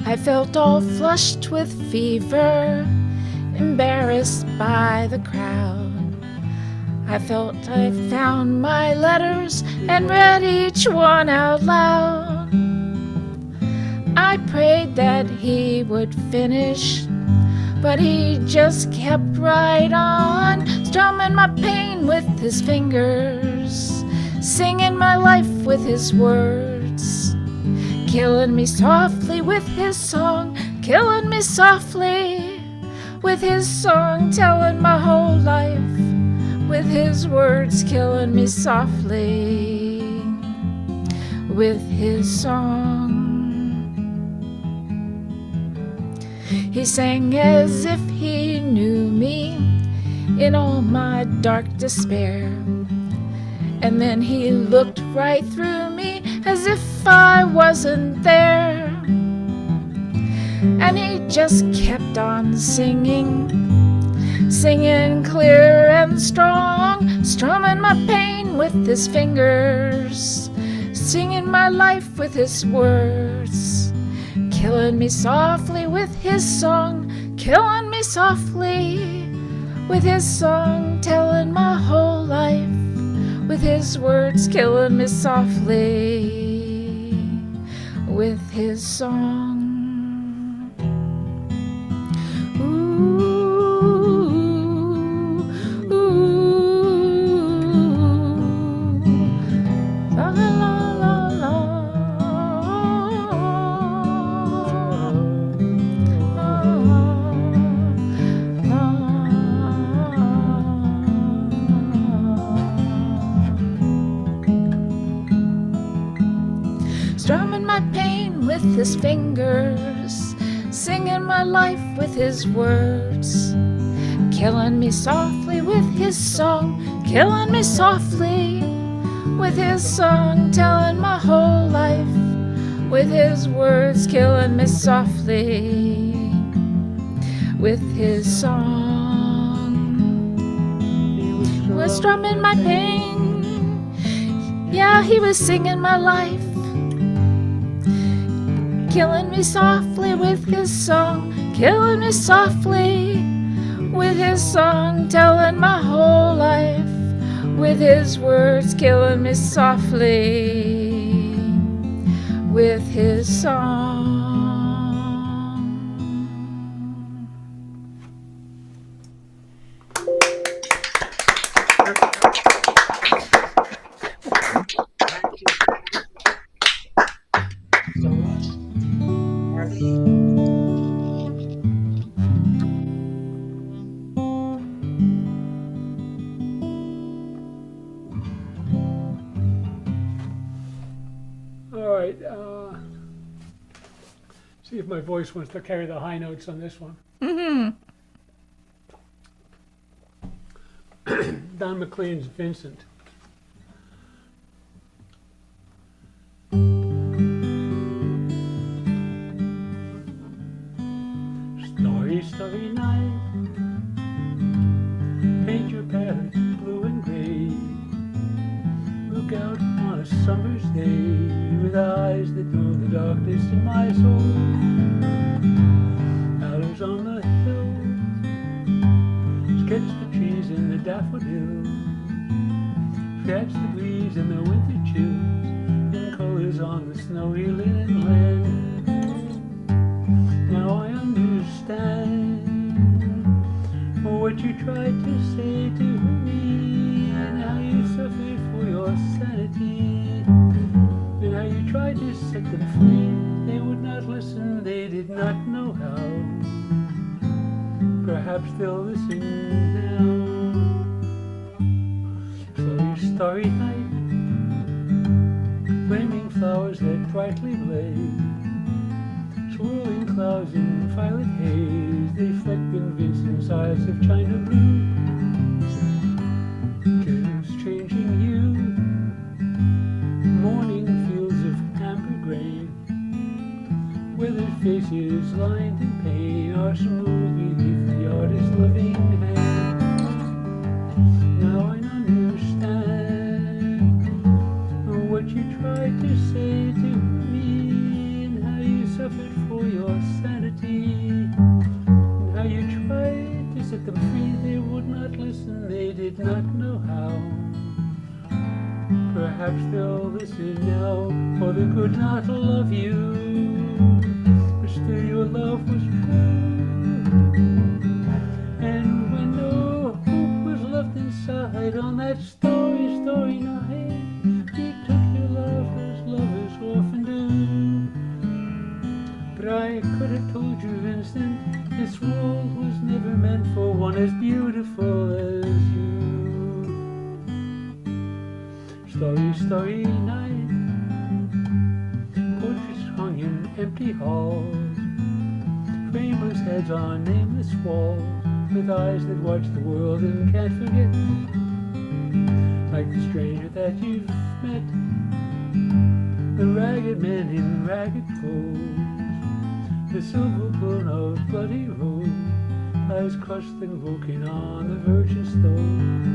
I felt all flushed with fever, embarrassed by the crowd. I felt I found my letters and read each one out loud. I prayed that he would finish, but he just kept right on, strumming my pain with his fingers, singing my life with his words, killing me softly with his song, killing me softly with his song, telling my whole life with his words, killing me softly with his song. He sang as if he knew me in all my dark despair, and then he looked right through me as if I wasn't there, and he just kept on singing, singing clear and strong, strumming my pain with his fingers, singing my life with his words, killing me softly with his song, killing me softly with his song, telling my whole life with his words, killing me softly with his song. Strumming my pain with his fingers, singing my life with his words, killing me softly with his song, killing me softly with his song, telling my whole life with his words, killing me softly with his song. He was strumming my pain, yeah, he was singing my life, killing me softly with his song, killing me softly with his song, telling my whole life with his words, killing me softly with his song. So much. Marty. All right. See if my voice wants to carry the high notes on this one. Mm-hmm. Don McLean's Vincent. Starry, starry night, paint your palette blue and gray. Look out on a summer's day with eyes that know the darkness in my soul. Aloes on the hill, sketch the trees and the daffodils, scratch the breeze and the winter chills, and colors on the snowy linen land. Now I understand what you tried to say to me, and how you suffered for your sanity, and how you tried to set them free. They would not listen, they did not know how. Perhaps they'll listen now. Starry, starry night, flaming flowers that brightly blaze, swirling clouds in violet haze, they fleck in Vincent's eyes of china blue. Shadows changing hue, morning fields of amber grain, weathered faces lined in pain are smooth beneath the artist's loving hand. Now I understand what you tried to say to me, and how you suffered for your sanity, and how you tried to set them free. They would not listen, they did not know how. Perhaps they'll listen now, for they could not love you, but still your love was true. And when no hope was left inside on that starry, starry night, you took your love as lovers often do. But I could have told you, Vincent, this world was never meant for one as beautiful as you. Starry, starry night, portraits hung in empty halls, frameless heads on nameless walls, with eyes that watch the world and can't forget, like the stranger that you've met, the ragged men in ragged clothes, the silver spoon of bloody rose lies crushed and broken on the virgin stone.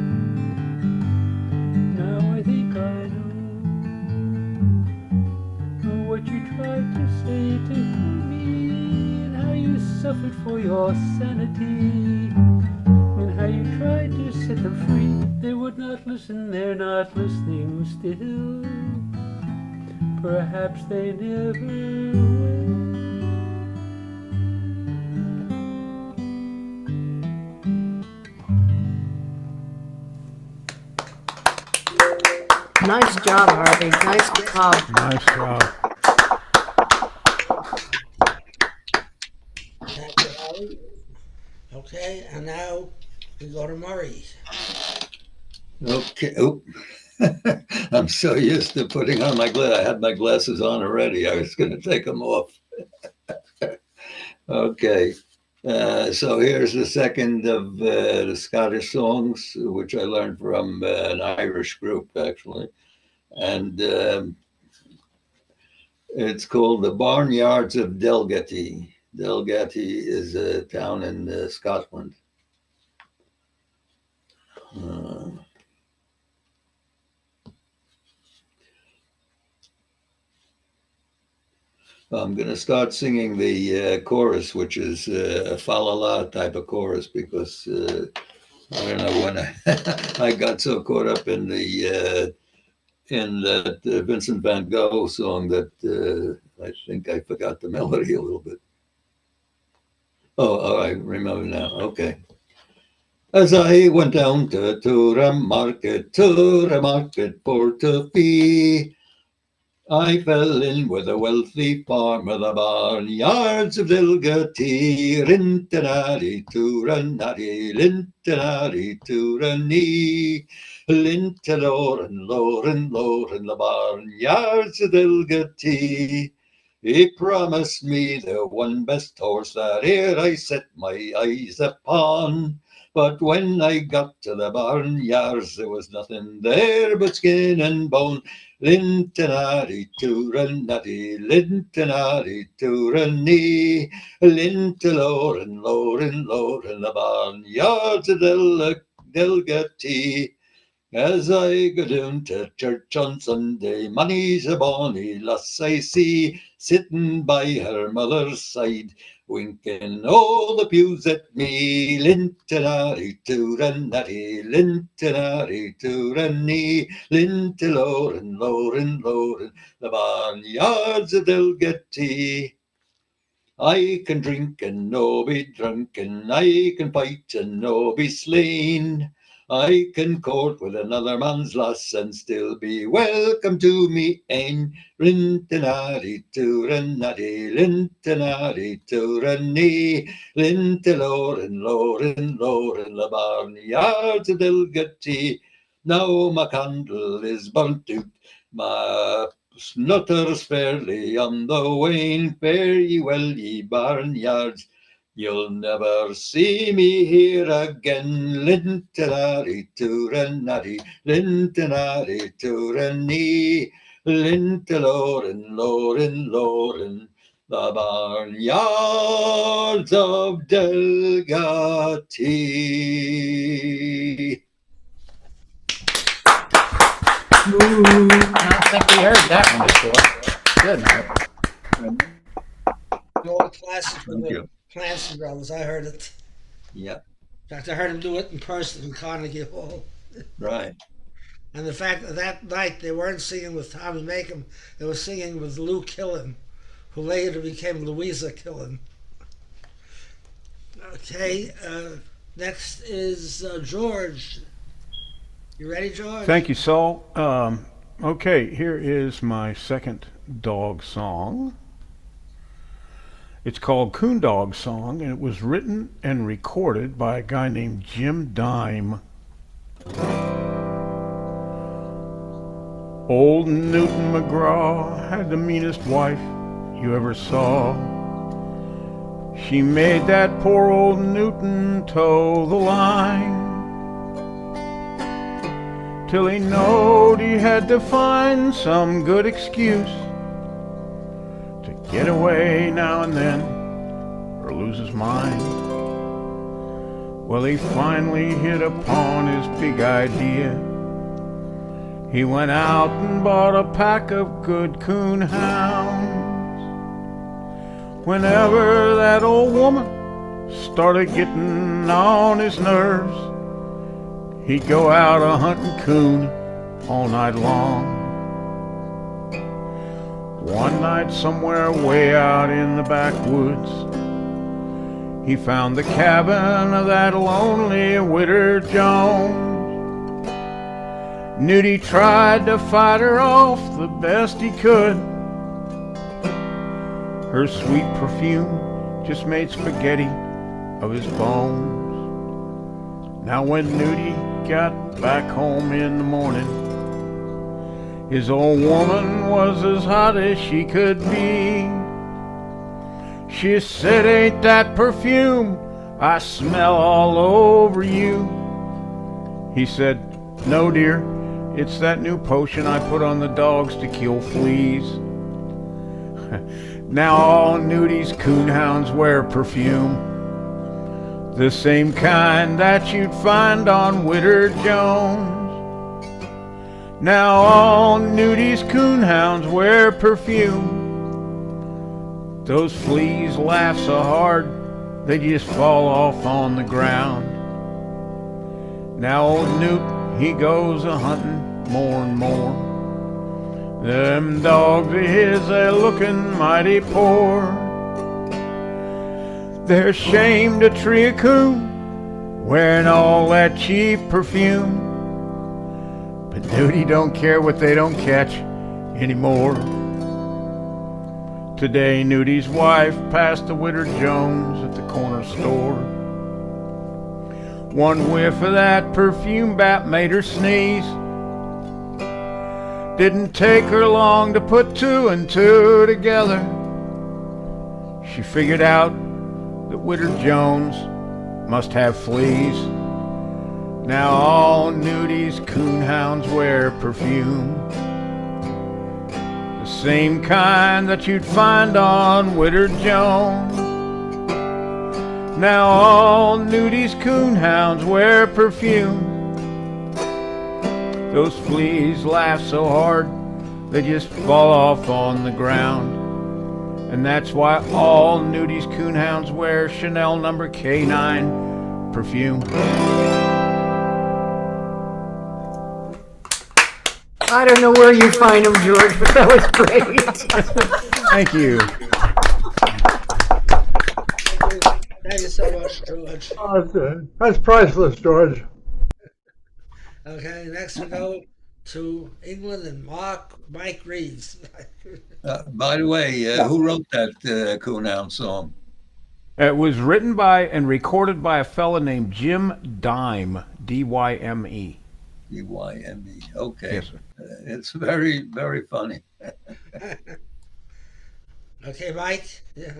Now I think I know what you tried to say to me, and how you suffered for your sanity, and how you tried to set them free. They would not listen, they're not listening still. Perhaps they never will. Nice job, Harvey. Nice job. Nice job. Thank you, Harvey. Okay, and now we go to Murray. Okay. Oh. I'm so used to putting on my glasses. I had my glasses on already. I was going to take them off. Okay. So here's the second of the Scottish songs, which I learned from an Irish group, actually. And it's called The Barnyards of Delgaty. Delgaty is a town in Scotland. I'm going to start singing the chorus, which is a fa-la-la type of chorus, because I don't know when I got so caught up in that Vincent van Gogh song that I think I forgot the melody a little bit. Oh, I remember now. Okay. As I went down to the market for to fee, I fell in with a wealthy farmer, the barnyards of Delgaty. Rintanari turanari, lintanari turani, lintaloran, loran, loran, the barnyards of Delgaty. He promised me the one best horse that e'er I set my eyes upon, But when I got to the barnyards, there was nothing there but skin and bone. Lintanari Turanati, Lintanari Turani, Lintaloran, Loran, Loran, the barnyards of Delgati. As I go down to church on Sunday, Manny's a bonny lass I see, sitting by her mother's side, winking all the pews at me. Lintanari Turanati, Lintanari Turani, Lintaloran, Loran, Loran, the barnyards of Delgati. I can drink and no be drunken, I can fight and no be slain. I can court with another man's lass and still be welcome to me ain. Rintanari Turanati, Lintanari Turani, Lintaloran, Loran, Loran, the barnyards of Delgati. Now my candle is burnt out, my snutter's fairly on the wane. Fare ye well, ye barnyards, you'll never see me here again. Lintanari Turanati, Lintanari Turani, Lintaloran, Loran, Loran, the barnyards of Delgati. I don't think we heard that one before. Good, Mark. All the classics with Thank the you. Clancy brothers. I heard it. Yeah, In fact, I heard him do it in person in Carnegie Hall. right. And the fact that night they weren't singing with Tommy Makem, they were singing with Lou Killen, who later became Louisa Killen. Okay, next is George. You ready, George? Thank you, Saul. Okay, here is my second dog song. It's called Coon Dog Song, and it was written and recorded by a guy named Jim Dime. Old Newton McGraw had the meanest wife you ever saw. She made that poor old Newton toe the line, till he knowed he had to find some good excuse to get away now and then or lose his mind. Well, he finally hit upon his big idea. He went out and bought a pack of good coon hounds. Whenever that old woman started getting on his nerves, he'd go out a-hunting coon all night long. One night somewhere way out in the backwoods, he found the cabin of that lonely Widder Jones. Nudie tried to fight her off the best he could. Her sweet perfume just made spaghetti of his bones. Now when Nudie got back home in the morning, his old woman was as hot as she could be. She said, "Ain't that perfume I smell all over you?" He said, "No, dear, it's that new potion I put on the dogs to kill fleas." Now all Nudie's coonhounds wear perfume, the same kind that you'd find on Widder Jones. Now all Nudie's coonhounds wear perfume. Those fleas laugh so hard they just fall off on the ground. Now old Newt, he goes a-hunting more and more. Them dogs of his, they're looking mighty poor. They're ashamed to tree a coon wearing all that cheap perfume. But Nudie don't care what they don't catch anymore. Today Nudie's wife passed the Widder Jones at the corner store. One whiff of that perfume bat made her sneeze. Didn't take her long to put two and two together. She figured out that Widder Jones must have fleas. Now all nudies coonhounds wear perfume, the same kind that you'd find on Witter Jones. Now all nudies coonhounds wear perfume. Those fleas laugh so hard they just fall off on the ground. And that's why all nudies coonhounds wear Chanel number K9 perfume. I don't know where you find them, George, but that was great. Thank you. Thank you so much, George. Oh, that's priceless, George. Okay, next we go to England and Mike Reeves. By the way, who wrote that Coonhound song? It was written by and recorded by a fella named Jim Dyme, D-Y-M-E. D-Y-M-E. Okay. Yes, sir. It's very, very funny. Okay, Mike, yeah,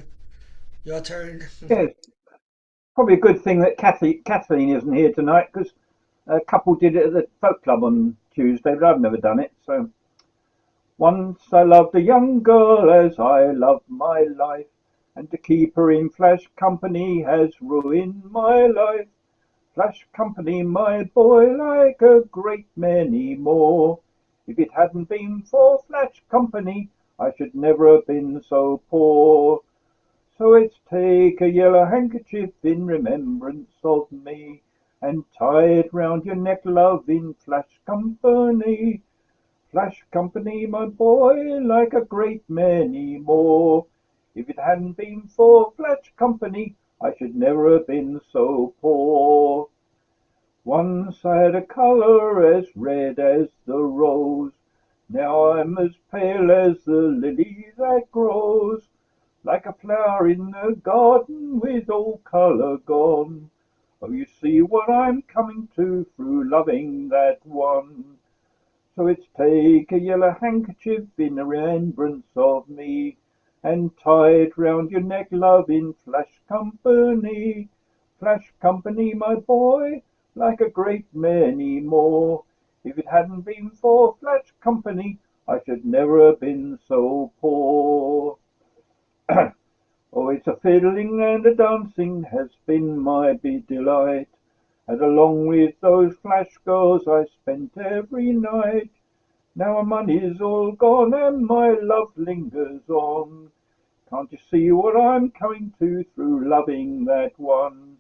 your turn. Yes, probably a good thing that Kathleen isn't here tonight, because a couple did it at the folk club on Tuesday, but I've never done it. So, once I loved a young girl as I loved my life, and to keep her in flash company has ruined my life. Flash company, my boy, like a great many more. If it hadn't been for flash company, I should never have been so poor. So it's take a yellow handkerchief in remembrance of me, and tie it round your neck, love, in flash company. Flash company, my boy, like a great many more. If it hadn't been for flash company, I should never have been so poor. Once I had a colour as red as the rose, now I'm as pale as the lily that grows, like a flower in the garden with all colour gone. Oh, you see what I'm coming to through loving that one. So it's take a yellow handkerchief in remembrance of me, and tie it round your neck, love, in flash company. Flash company, my boy, like a great many more. If it hadn't been for flash company, I should never have been so poor. Oh, it's a fiddling and a dancing has been my big delight, and along with those flash girls I spent every night. Now my money's all gone and my love lingers on. Can't you see what I'm coming to through loving that one?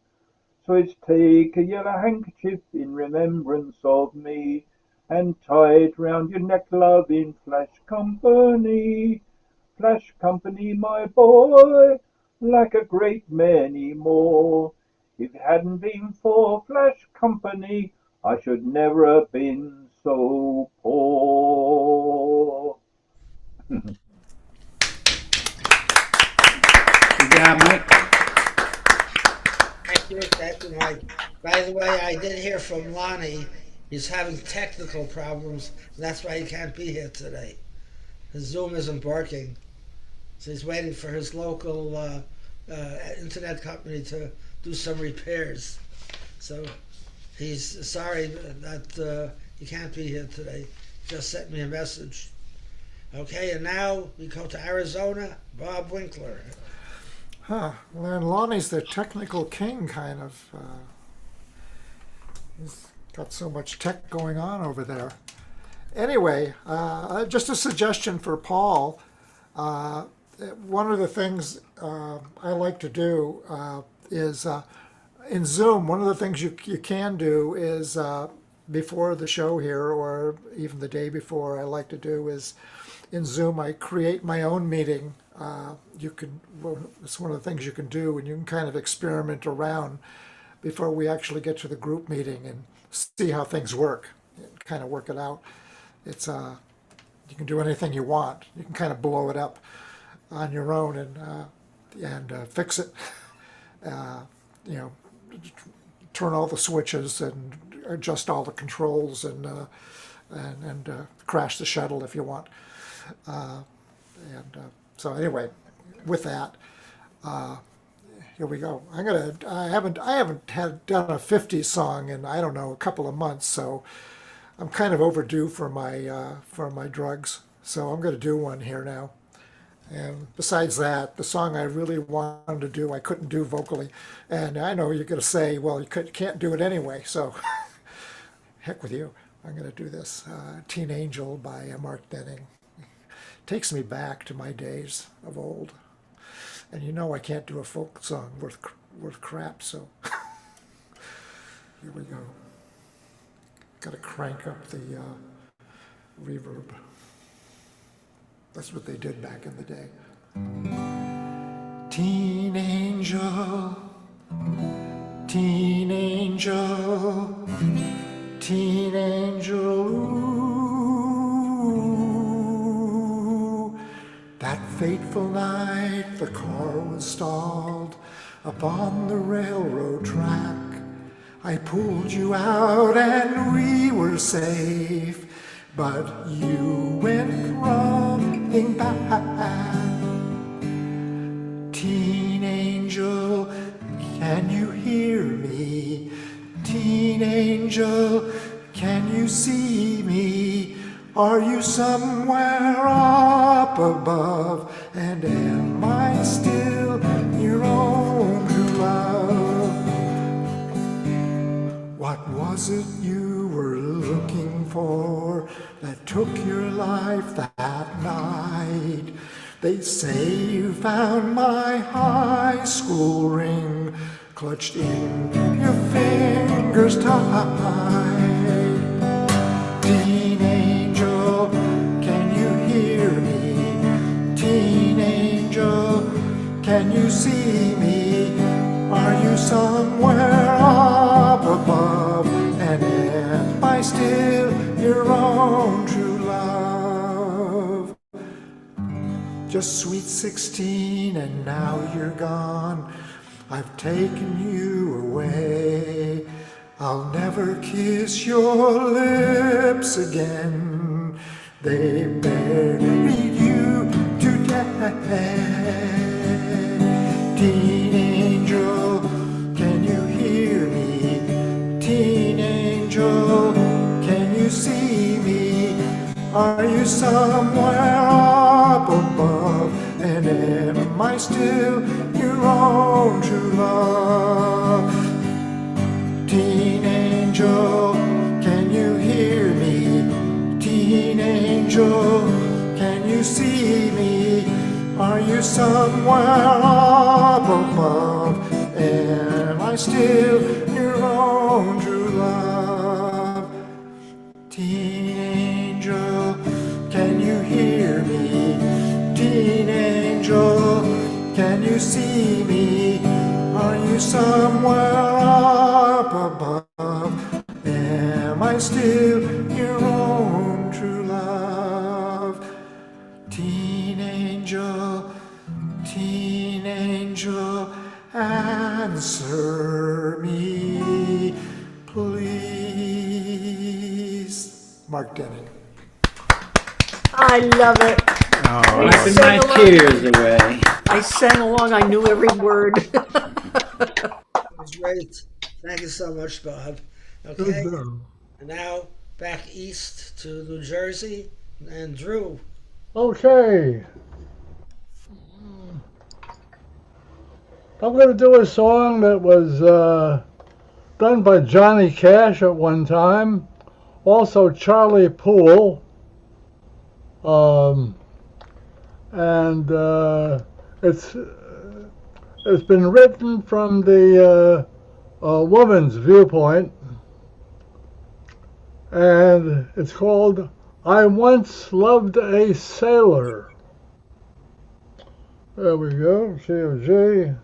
So it's take a yellow handkerchief in remembrance of me, and tie it round your neck, love, in flash company. Flash company, my boy, like a great many more. If it hadn't been for flash company, I should never have been so poor. Good job, Mike. Thank you, Mike. By the way, I did hear from Lonnie. He's having technical problems, and that's why he can't be here today. His Zoom isn't working. So he's waiting for his local internet company to do some repairs. So he's sorry that he can't be here today. He just sent me a message. Okay, and now we go to Arizona, Bob Winkler. Well, and Lonnie's the technical king, kind of. He's got so much tech going on over there. Anyway, just a suggestion for Paul. One of the things I like to do is in Zoom, one of the things you can do is before the show here, or even the day before, I like to do is in Zoom, I create my own meeting. It's one of the things you can do, and you can kind of experiment around before we actually get to the group meeting and see how things work, and kind of work it out. It's you can do anything you want. You can kind of blow it up on your own and fix it. Turn all the switches and adjust all the controls and crash the shuttle if you want. So anyway, with that, Here we go. I haven't had done a 50s song in, I don't know, a couple of months, so I'm kind of overdue for my drugs. So I'm going to do one here now. And besides that, the song I really wanted to do, I couldn't do vocally. And I know you're going to say, well, you can't do it anyway, so heck with you. I'm going to do this. Teen Angel by Mark Denning. Takes me back to my days of old. And you know I can't do a folk song worth crap, so here we go. Got to crank up the reverb. That's what they did back in the day. Teen angel, teen angel, teen angel, ooh. That fateful night the car was stalled upon the railroad track. I pulled you out and we were safe, but you went running back. Teen angel, can you hear me? Teen angel, can you see me? Are you somewhere up above? And am I still your own true love? What was it you were looking for that took your life that night? They say you found my high school ring clutched in your fingers tight. Teen angel, can you hear me? Teen angel, can you see me? Are you somewhere up above? And am I still your own true love? Just sweet 16 and now you're gone. I've taken you away. I'll never kiss your lips again. They buried you today. Teen angel, can you hear me? Teen angel, can you see me? Are you somewhere up above? And am I still your own true love? Teen angel, can you hear me? Teen angel, can you see me? Are you somewhere up above? Am I still your own true love? Teen angel, can you hear me? Teen angel, can you see me? Are you somewhere up above? Am I still your own true love? Teen angel, answer me, please. Mark Denning. I love it. Oh, wiping my tears away. I sang along. I knew every word. That was great. Thank you so much, Bob. Okay. And now back east to New Jersey and Drew. Okay. I'm going to do a song that was done by Johnny Cash at one time, also Charlie Poole, and it's been written from the woman's viewpoint, and it's called "I Once Loved a Sailor." There we go, C-O-G.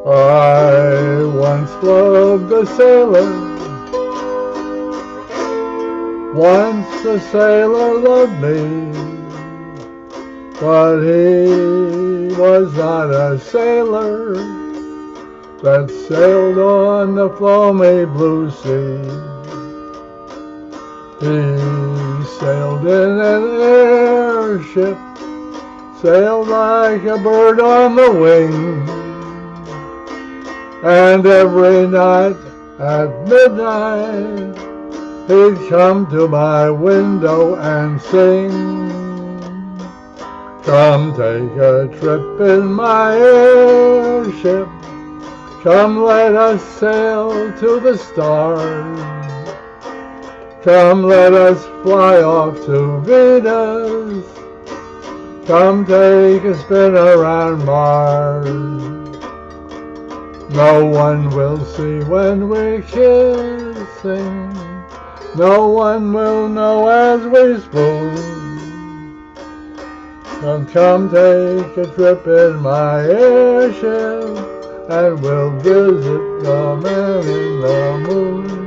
I once loved a sailor. Once a sailor loved me, but he was not a sailor that sailed on the foamy blue sea. He sailed in an airship sailed like a bird on the wing. And every night at midnight, he'd come to my window and sing. Come take a trip in my airship. Come let us sail to the stars. Come let us fly off to Venus. Come take a spin around Mars. No one will see when we're kissing. No one will know as we spoon. Come take a trip in my airship, and we'll visit the man in the moon.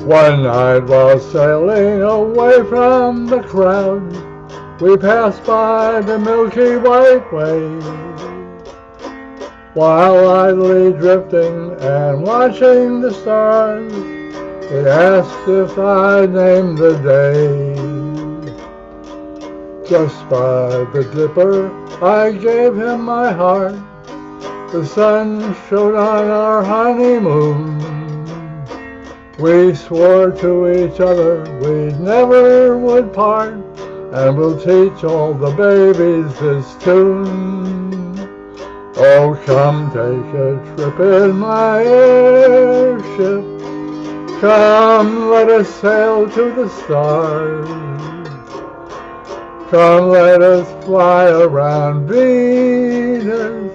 One night while sailing away from the crowd, we passed by the Milky White Way. While idly drifting and watching the stars, he asked if I'd name the day. Just by the dipper I gave him my heart. The sun shone on our honeymoon. We swore to each other we never would part, and we'll teach all the babies this tune. Oh, come take a trip in my airship. Come let us sail to the stars. Come let us fly around Venus.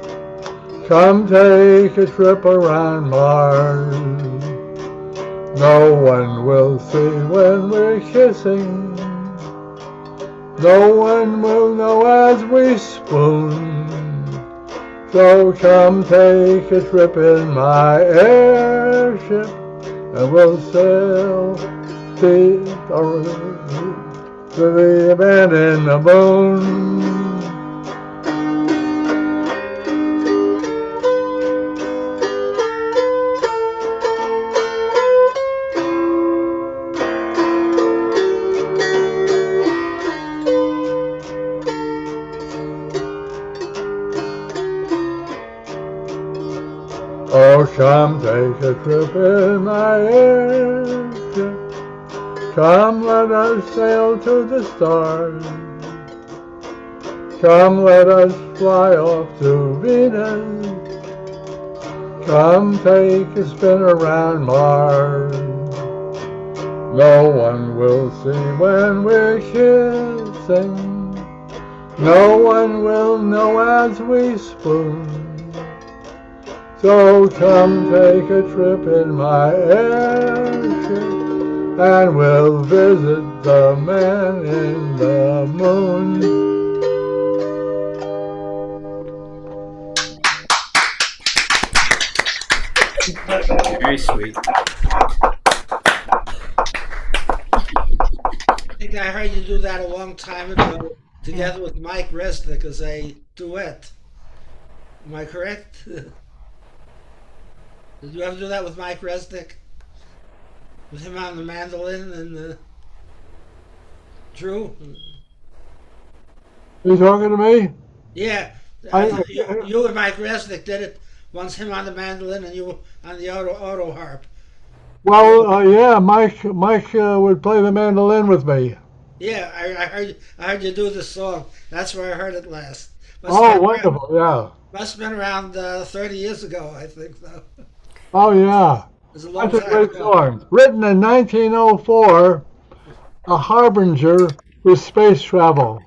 Come take a trip around Mars. No one will see when we're kissing. No one will know as we spoon. So come take a trip in my airship, and we'll sail to the man in the moon. Oh, come take a trip in my airship. Come let us sail to the stars. Come let us fly off to Venus. Come take a spin around Mars. No one will see when we're kissing. No one will know as we spoon. So come take a trip in my airship, and we'll visit the man in the moon. Very sweet. I think I heard you do that a long time ago, together with Mike Resnick as a duet. Am I correct? Did you ever do that with Mike Resnick? With him on the mandolin and Drew? Are you talking to me? Yeah. You and Mike Resnick did it. Once him on the mandolin and you on the auto harp. Well, yeah, Mike would play the mandolin with me. Yeah, I heard you do this song. That's where I heard it last. Wonderful, yeah. Must have been around 30 years ago, I think, though. Oh, yeah. It's a long That's a time great ago. song. Written in 1904, a harbinger with space travel.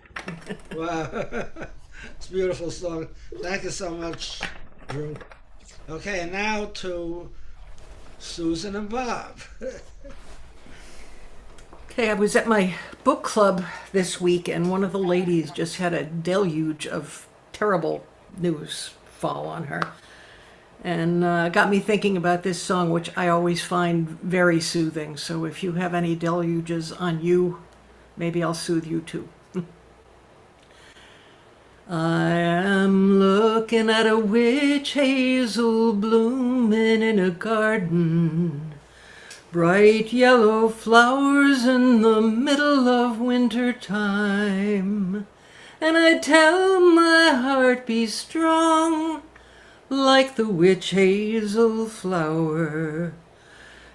Wow. It's a beautiful song. Thank you so much, Drew. Okay, and now to Susan and Bob. Okay, I was at my book club this week, and one of the ladies just had a deluge of terrible news fall on her. And got me thinking about this song, which I always find very soothing. So if you have any deluges on you, maybe I'll soothe you too. I am looking at a witch hazel blooming in a garden. Bright yellow flowers in the middle of winter time. And I tell my heart be strong like the witch hazel flower,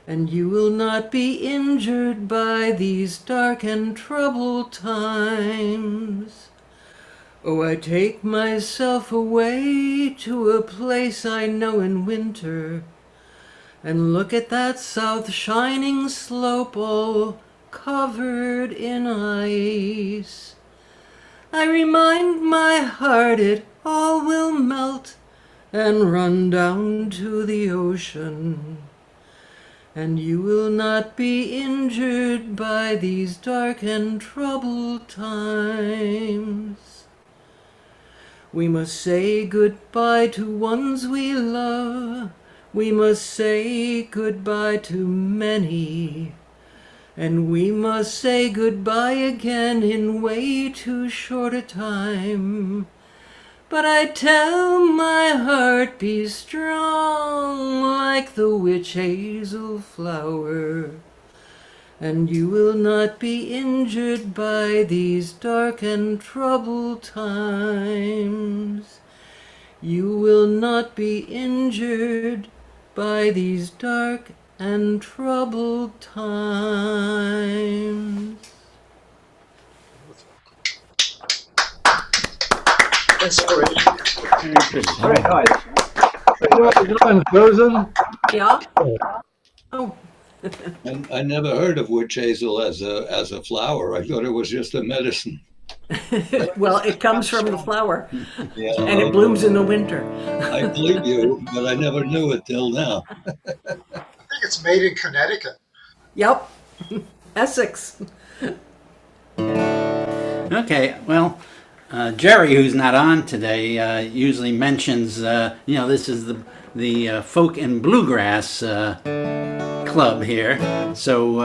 and you will not be injured by these dark and troubled times. Oh, I take myself away to a place I know in winter, and look at that south shining slope all covered in ice. I remind my heart it all will melt and run down to the ocean, and you will not be injured by these dark and troubled times. We must say goodbye to ones we love, we must say goodbye to many, and we must say goodbye again in way too short a time. But I tell my heart be strong like the witch hazel flower, and you will not be injured by these dark and troubled times. You will not be injured by these dark and troubled times. That's great. Very nice. Susan? Yeah? Oh. I never heard of witch hazel as a flower. I thought it was just a medicine. Well, it comes from the flower, Yeah, and it blooms in the winter. I believe you, but I never knew it till now. I think it's made in Connecticut. Yep. Essex. Okay, well, Jerry, who's not on today, usually mentions, this is the folk and bluegrass club here. So,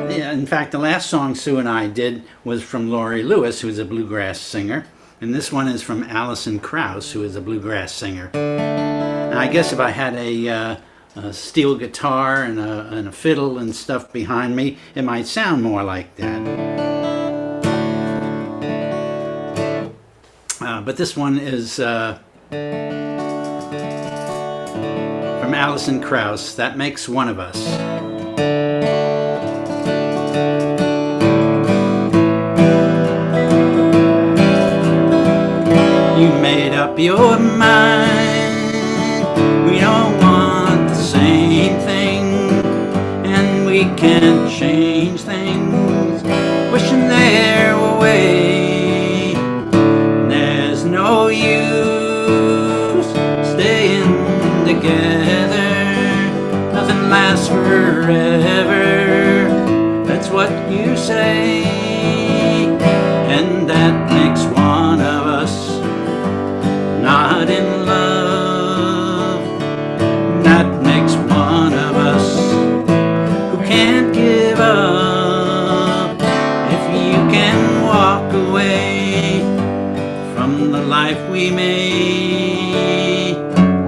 in fact, the last song Sue and I did was from Laurie Lewis, who's a bluegrass singer. And this one is from Alison Krauss, who is a bluegrass singer. And I guess if I had a steel guitar and a fiddle and stuff behind me, it might sound more like that. But this one is from Alison Krauss, That Makes One of Us. You made up your mind, we don't want the same thing, and we can't change things, wishing they were away. There's no use staying together, nothing lasts forever, that's what you say, and that makes one of us not in love. That makes one of us who can't give up. If you can walk away from the life we made,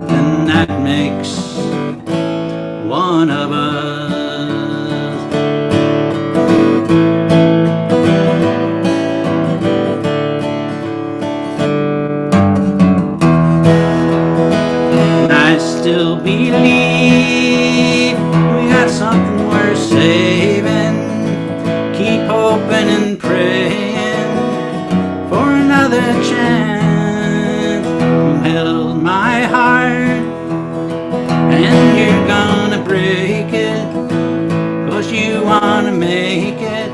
then that makes one of us. Still believe we got something worth saving. Keep hoping and praying for another chance. You held my heart and you're gonna break it, 'cause you wanna make it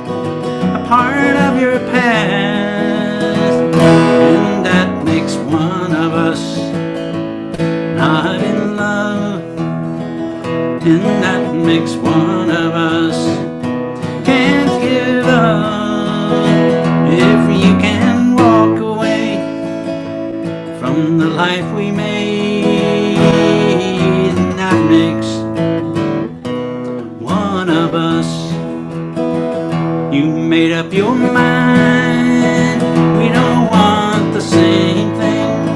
a part of your past, and that makes one of us not in love, and that makes one of us. Can't give up if you can walk away from the life we made, and that makes one of us. You made up your mind, we don't want the same thing,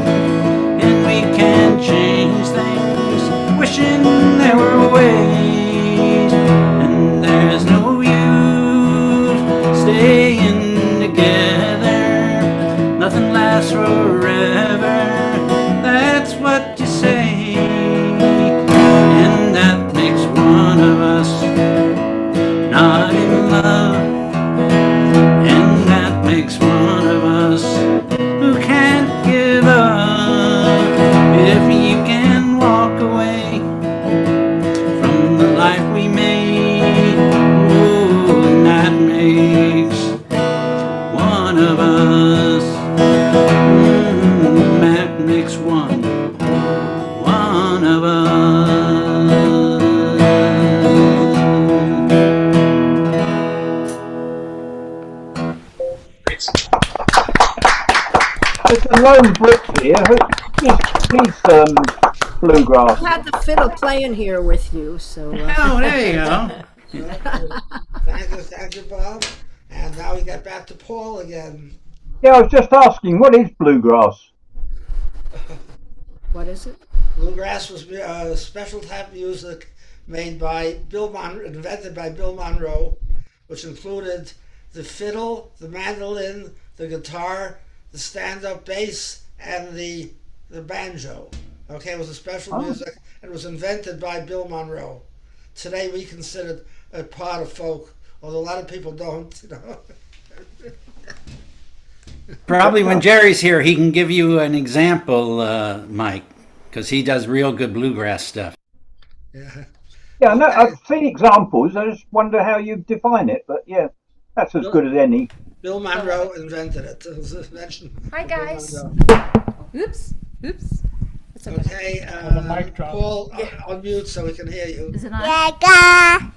and we can't change things, wishing there were ways, and there's no use staying together, nothing lasts forever, that's what you say, and that makes one of us not in love, and that makes one of us who can't give up if you can walk away from the life we made. Oh, and that makes one of us. That makes one of us. There's a lone Brit here. He's bluegrass. You had the fiddle playing here with you, so. Oh, there you go. Thank you, Bob. And now we get back to Paul again. Yeah, I was just asking, what is bluegrass? What is it? Bluegrass was a special type of music made by invented by Bill Monroe, which included the fiddle, the mandolin, the guitar, the stand-up bass, and the banjo. Okay, it was a special music, and it was invented by Bill Monroe. Today we consider it part of folk, although a lot of people don't, you know. Probably when Jerry's here, he can give you an example, Mike, because he does real good bluegrass stuff. Yeah. Yeah, no, I've seen examples. I just wonder how you define it, but yeah, that's as good as any. Bill Monroe invented it. It was invention. Hi, guys. Oops. It's okay. The mic drop. Paul, unmute so we can hear you. Is it on? Hi.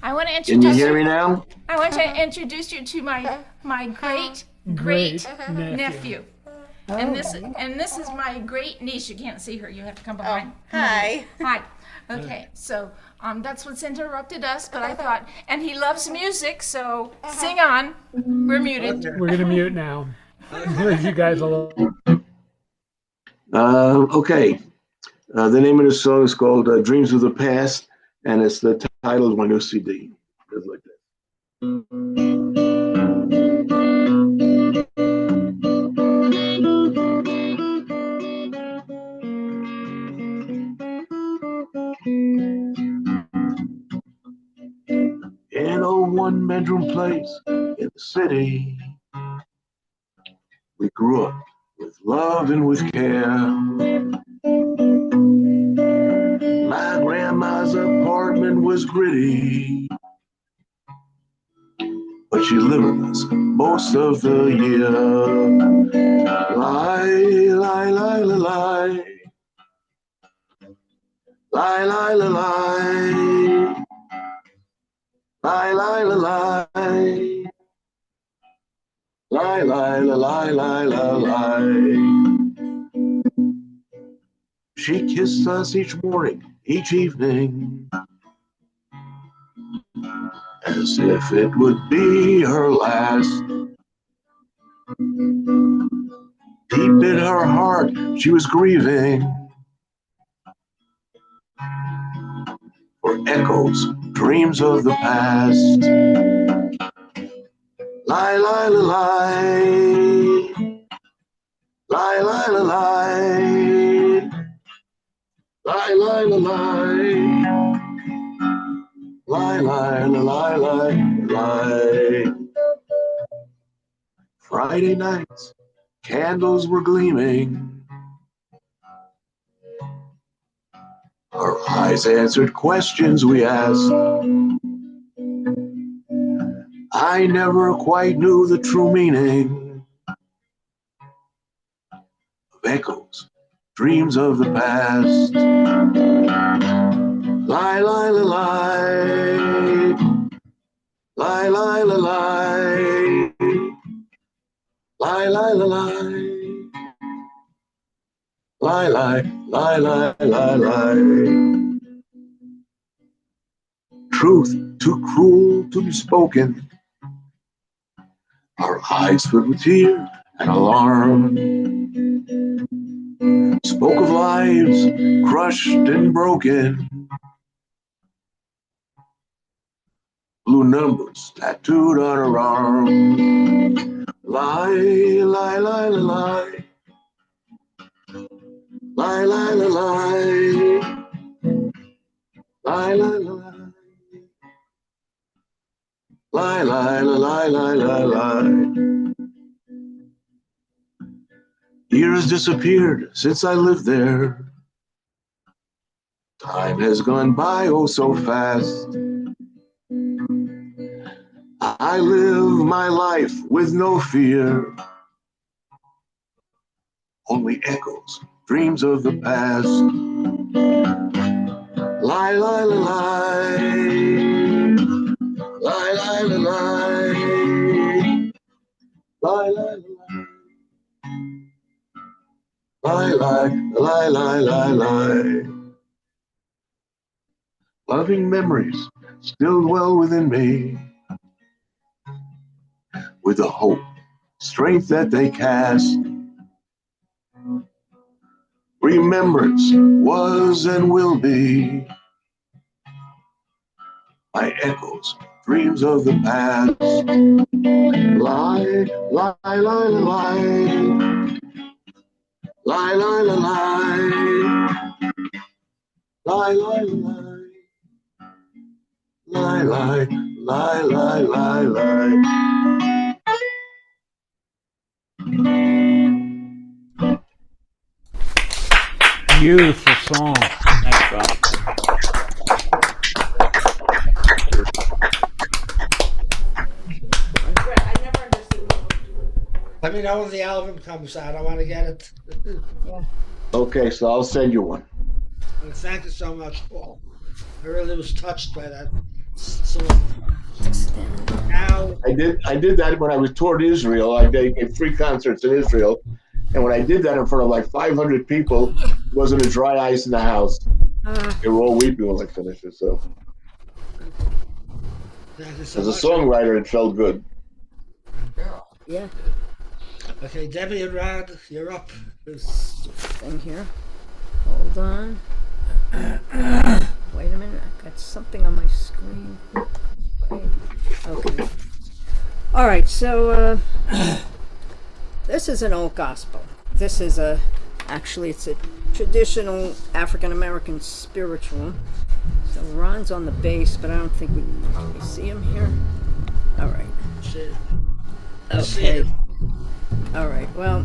I want to Can introduce you hear me now? I want to introduce you to my great nephew. And this is my great niece. You can't see her. You have to come behind. Hi. Hi. Okay, so that's what's interrupted us, but I thought, and he loves music, so sing on. We're muted. We're going to mute now. Leave you guys alone. Okay. The name of the song is called Dreams of the Past, and it's the title of my new CD. It goes like this. In a one-bedroom place in the city, we grew up with love and with care. My grandma's apartment was gritty, but she lived with us most of the year. Lie, lie, lie, lie, lie. Lie, lie, lie, lie. Lie, lie, lie, lie. Lie, lie, lie, lie, lie, lie. She kissed us each morning, each evening, as if it would be her last. Deep in her heart, she was grieving for echoes, dreams of the past. Lie, lie, lie, lie. Lie, lie, lie, lie. Lie, lie, lie, lie. Lie, lie, lie, lie, lie. Friday nights, candles were gleaming. Her eyes answered questions we asked. I never quite knew the true meaning of echoes, dreams of the past. Lie, lie, lie, lie. Lie, lie, lie, lie. Lie, lie, lie, lie. Lie, lie, lie, lie, lie, lie. Truth too cruel to be spoken. Our eyes filled with tear and alarm. Spoke of lives crushed and broken. Blue numbers tattooed on her arm. Lie, lie, lie, lie, lie. Lie, lie, lie, lie. Lie, lie, lie. Lie, lie, lie, lie, lie, lie. Years disappeared since I lived there. Time has gone by oh so fast. I live my life with no fear. Only echoes, dreams of the past. Lie, lie, lie, lie. Lie, lie, lie, lie. Lie, lie, lie. Lie, lie, lie, lie, lie, lie. Loving memories still dwell within me, with the hope, strength that they cast. Remembrance was and will be my echoes, dreams of the past. Lie, lie, lie, lie. Lie, lie, lie, lie. Lie, lie, lie. Lie, lie, lie, lie, lie, lie. Beautiful song. Thanks, Rob. Let me know when the album comes out. I want to get it. Yeah. Okay, so I'll send you one. And thank you so much, Paul. I really was touched by that. So now I did that when I was toured Israel. I gave 3 concerts in Israel, and when I did that in front of like 500 people, there wasn't a dry ice in the house. They were all weeping when I finished it. So, thank you so as a much. songwriter, it felt good. Yeah. Okay, Debbie and Rod, you're up. Thing here. Hold on. Wait a minute. I've got something on my screen. Okay. All right. So this is an old gospel. This is actually it's a traditional African American spiritual. So Ron's on the bass, but I don't think we see him here. All right. Okay. All right. Well.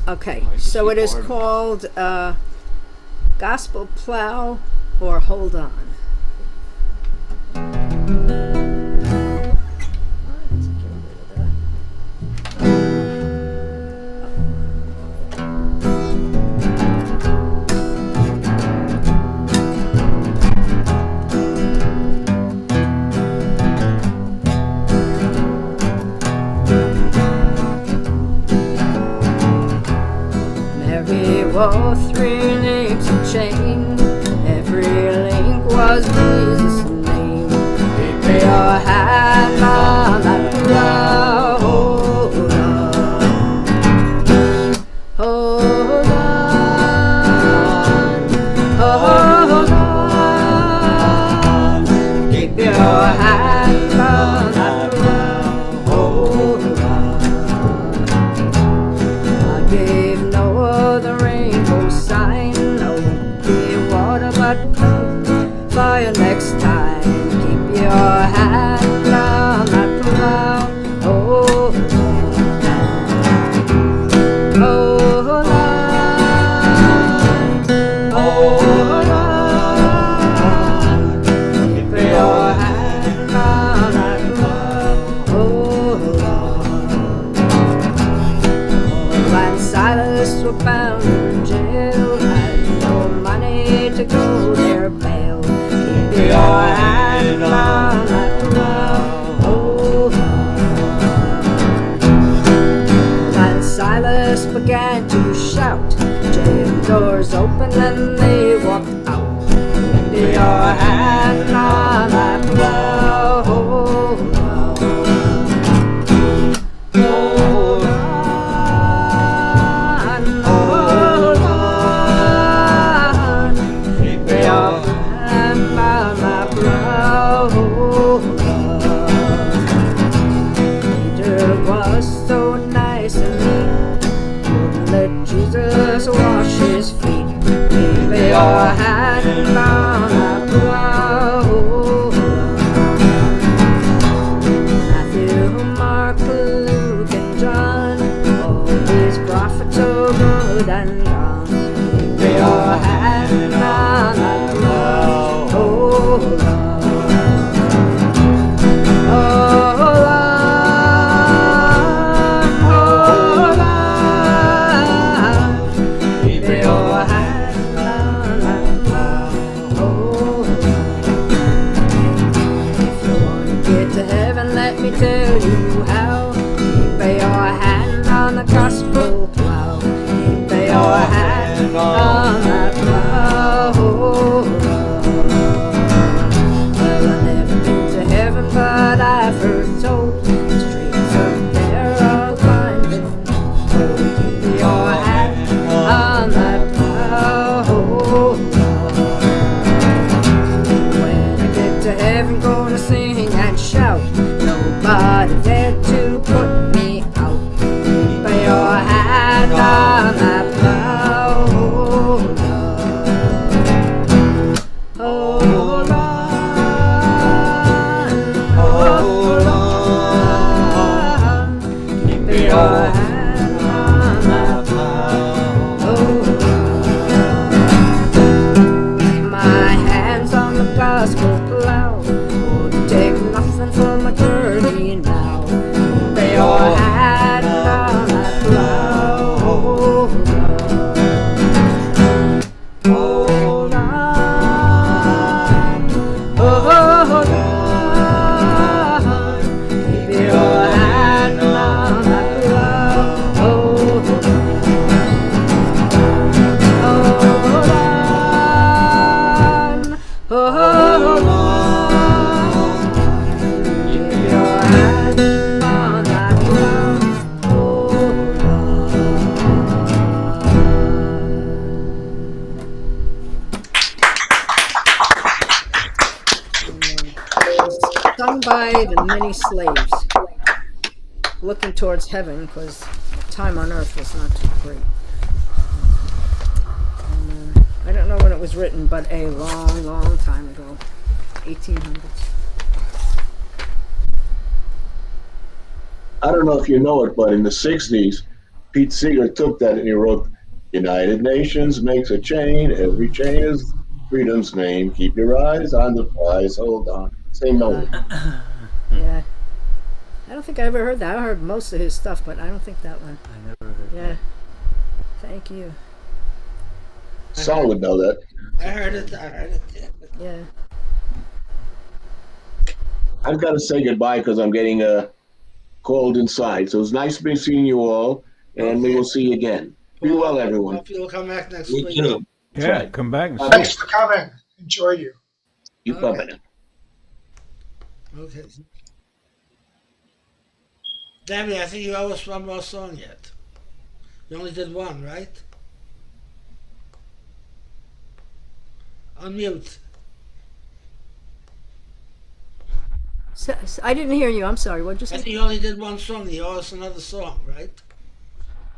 Okay. So it is called Gospel Plow or Hold On. Mary wore 3 links of chain. Every link was Jesus' name. Keep your hand on that plow. Hold on. Hold on. Hold on. Keep your hand on that plow. Hold on. I gave no other rainbow sign. No be water but fire next time. Keep your hand down in jail. Had no money to go their bail. Keep your hand on that plow, oh Lord. And Silas began to shout. Jail doors open and they walked out. Keep your hand on that plow, oh Lord. Jesus wash his feet. Keep your hand on the plow. Matthew, Mark, Luke, and John, all these prophets so good and gone. Keep your hand on the plow. Oh Lord. Oh Lord. Let me tell you how. Keep your hand on the gospel plow. Keep your hand on that plow. Well, I've never been to heaven, but I've heard told the streets up there are blinding. Oh, keep your hand on that plow. When I get to heaven, gonna sing and shout. Nobody dared to put me out. Keep your hand on that plow, oh Lord. Oh Lord. Oh Lord. Keep your hand on that plow, oh Lord. My hands on the gospel plow. Won't take nothing from a journey now. Keep your hand on that plow, oh Lord. Oh Lord. Oh Lord. Keep your hand on that plow, oh Lord. Oh Lord. Oh Lord. Sung by the many slaves looking towards heaven because time on earth was not too great. And, I don't know when it was written, but a long, long time ago, 1800s. I don't know if you know it, but in the 60s, Pete Seeger took that and he wrote, United Nations makes a chain, every chain is freedom's name, keep your eyes on the prize, hold on. Same note. Yeah. I don't think I ever heard that. I heard most of his stuff, but I don't think that one. I never heard that. Yeah. Thank you. Saul would know that. I heard it. Yeah. I've got to say goodbye because I'm getting cold inside. So it's nice to be seeing you all, and we will see you again. Be well, everyone. Hope you'll come back next You week. too. Yeah, right. come back and see Thanks us. for coming. Enjoy you. You coming? Okay. Debbie, I think you owe us one more song yet. You only did one, right? Unmute. So, I didn't hear you. I'm sorry. What'd you I say? think you only did one song. You owe us another song, right?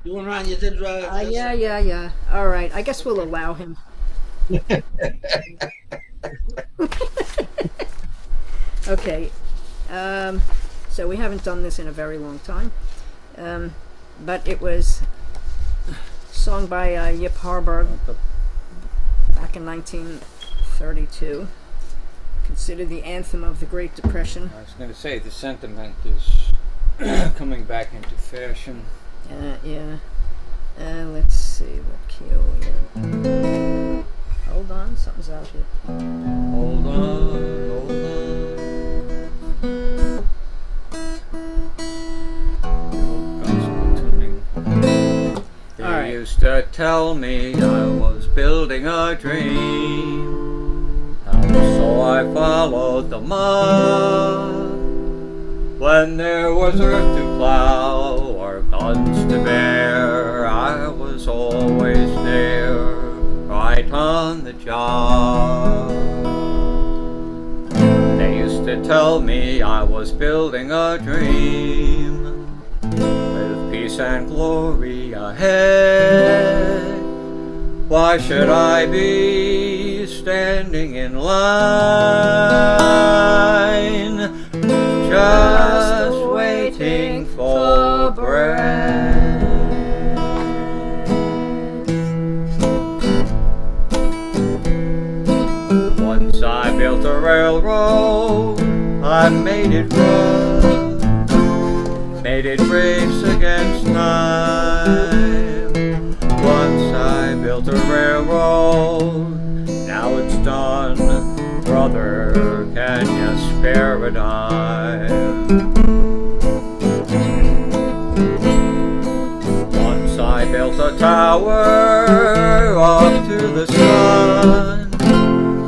You went around, you did... Yeah. All right. I guess we'll allow him. Okay. So we haven't done this in a very long time. But it was sung by Yip Harburg back in 1932. Considered the anthem of the Great Depression. I was going to say, the sentiment is coming back into fashion. Yeah. Let's see what key are we in. Hold on, something's out here. Hold on, hold on. Gospel tuning. They used to tell me I was building a dream, and so I followed the mud. When there was earth to plow or guns to bear, I was always there, right on the job. They used to tell me I was building a dream, with peace and glory ahead. Why should I be standing in line, just waiting for bread? Once I built a railroad, I made it run, made it race against time. Once I built a railroad, now it's done. Brother, can you spare a dime? Once I built a tower up to the sun,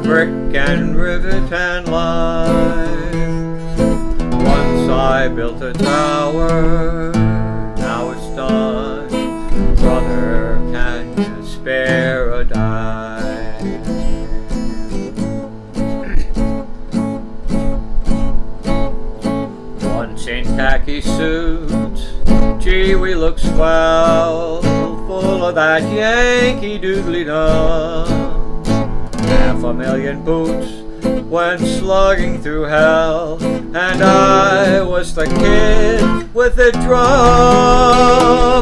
brick and rivet and lime. Once I built a tower, now it's done. Brother, can you spare a dime? Once in khaki suits, gee, we look swell, full of that Yankee Doodly-dum. 500,000 boots went slugging through hell, and I was the kid with the drum.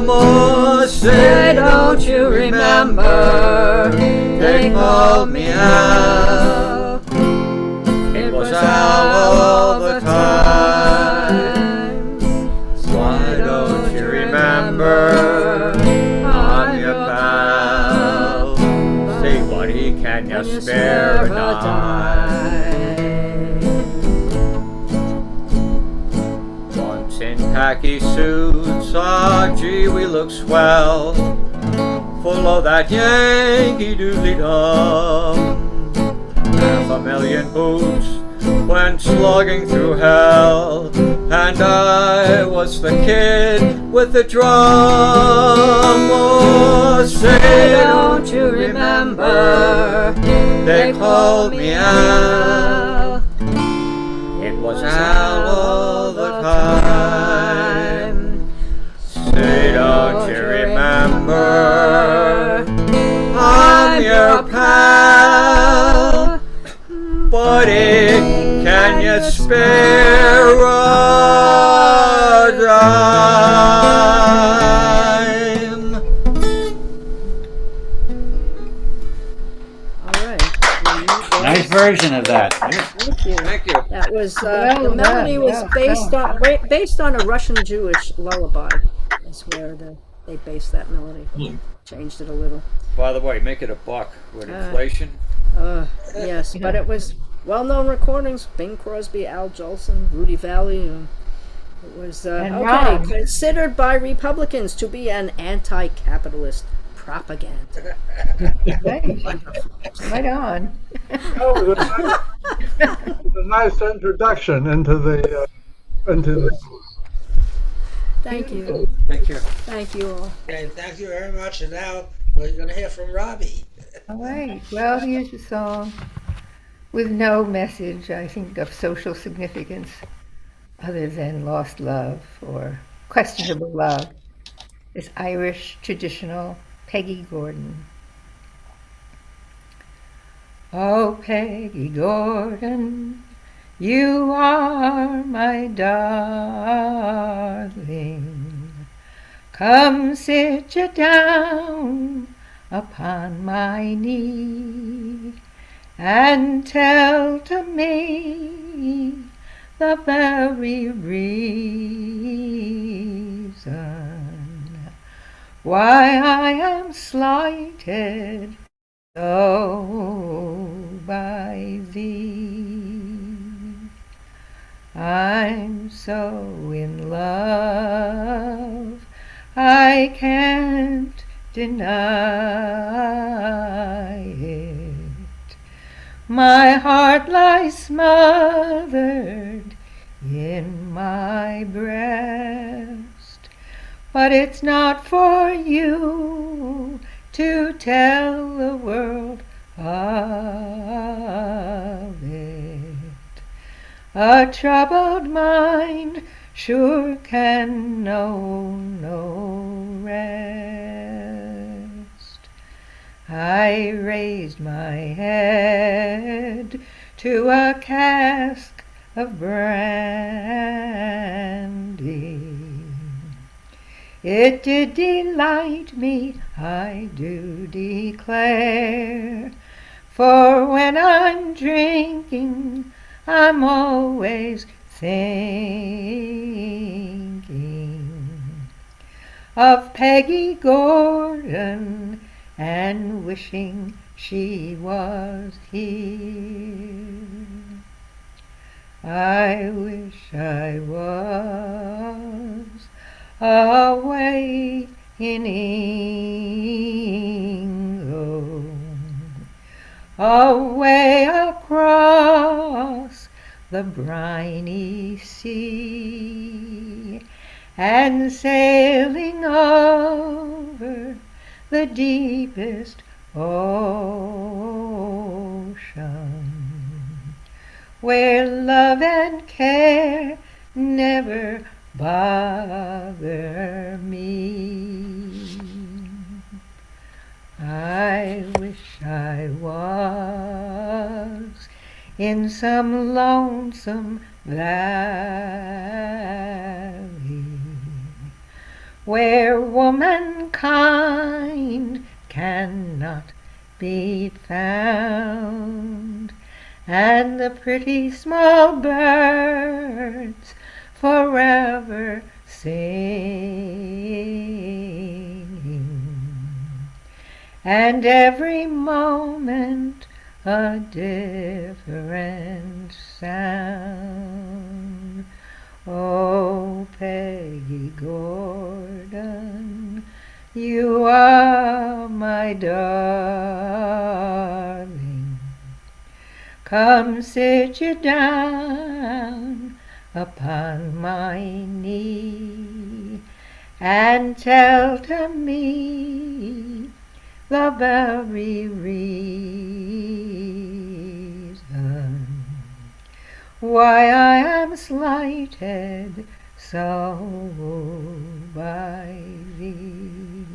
Oh, say, don't you remember, they called me Al. It was Al all the time. Why don't you remember, I'm your pal. Say, buddy, can you spare a dime? Once in khaki suits, ah, gee, we look swell, full of that Yankee Doodly-dum. 500,000 boots went slugging through hell, and I was the kid with the drum. Oh, say, don't you remember, they called me Al. It was Al all the time. Say, don't you remember, I'm your pal. Buddy, can you spare a dime? All right. Nice version of that. Thank you. Thank you. That was Well the melody done. was Yeah, based on a Russian Jewish lullaby. That's where they based that melody. Changed it a little. By the way, make it $1 with inflation. Yes, but it was well-known recordings. Bing Crosby, Al Jolson, Rudy Valley. It was And Ron. considered by Republicans to be an anti-capitalist propaganda. Right on. Oh, it was a nice introduction into the Thank you. Thank you. Thank you all. Okay, thank you very much. And now we're going to hear from Robbie. All right. Well, here's a song with no message, I think, of social significance other than lost love or questionable love. It's Irish traditional Peggy Gordon. Oh, Peggy Gordon, you are my darling. Come sit you down upon my knee and tell to me the very reason why I am slighted so by thee. I'm so in love, I can't deny it. My heart lies smothered in my breast, but it's not for you to tell the world of it. A troubled mind sure can know no rest. I raised my head to a cask of brandy. It did delight me, I do declare, for when I'm drinking, I'm always thinking of Peggy Gordon and wishing she was here. I wish I was away in England, away across the briny sea, and sailing over the deepest ocean, where love and care never bother me. I wish I was in some lonesome valley, where womankind cannot be found, and the pretty small birds forever singing, and every moment a different sound. Oh, Peggy Gordon, you are my darling. Come sit you down upon my knee and tell to me the very reason why I am slighted so by thee,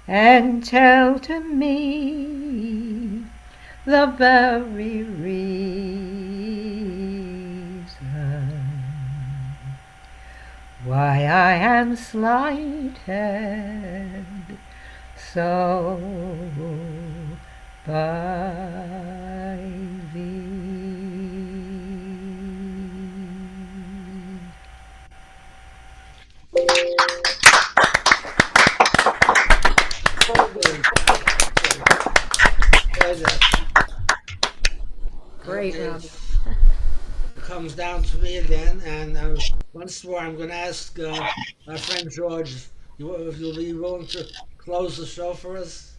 and tell to me the very reason why I am slighted so by thee. Great, Rob. It comes down to me again, and once more I'm going to ask my friend George if you'll be willing to close the show for us.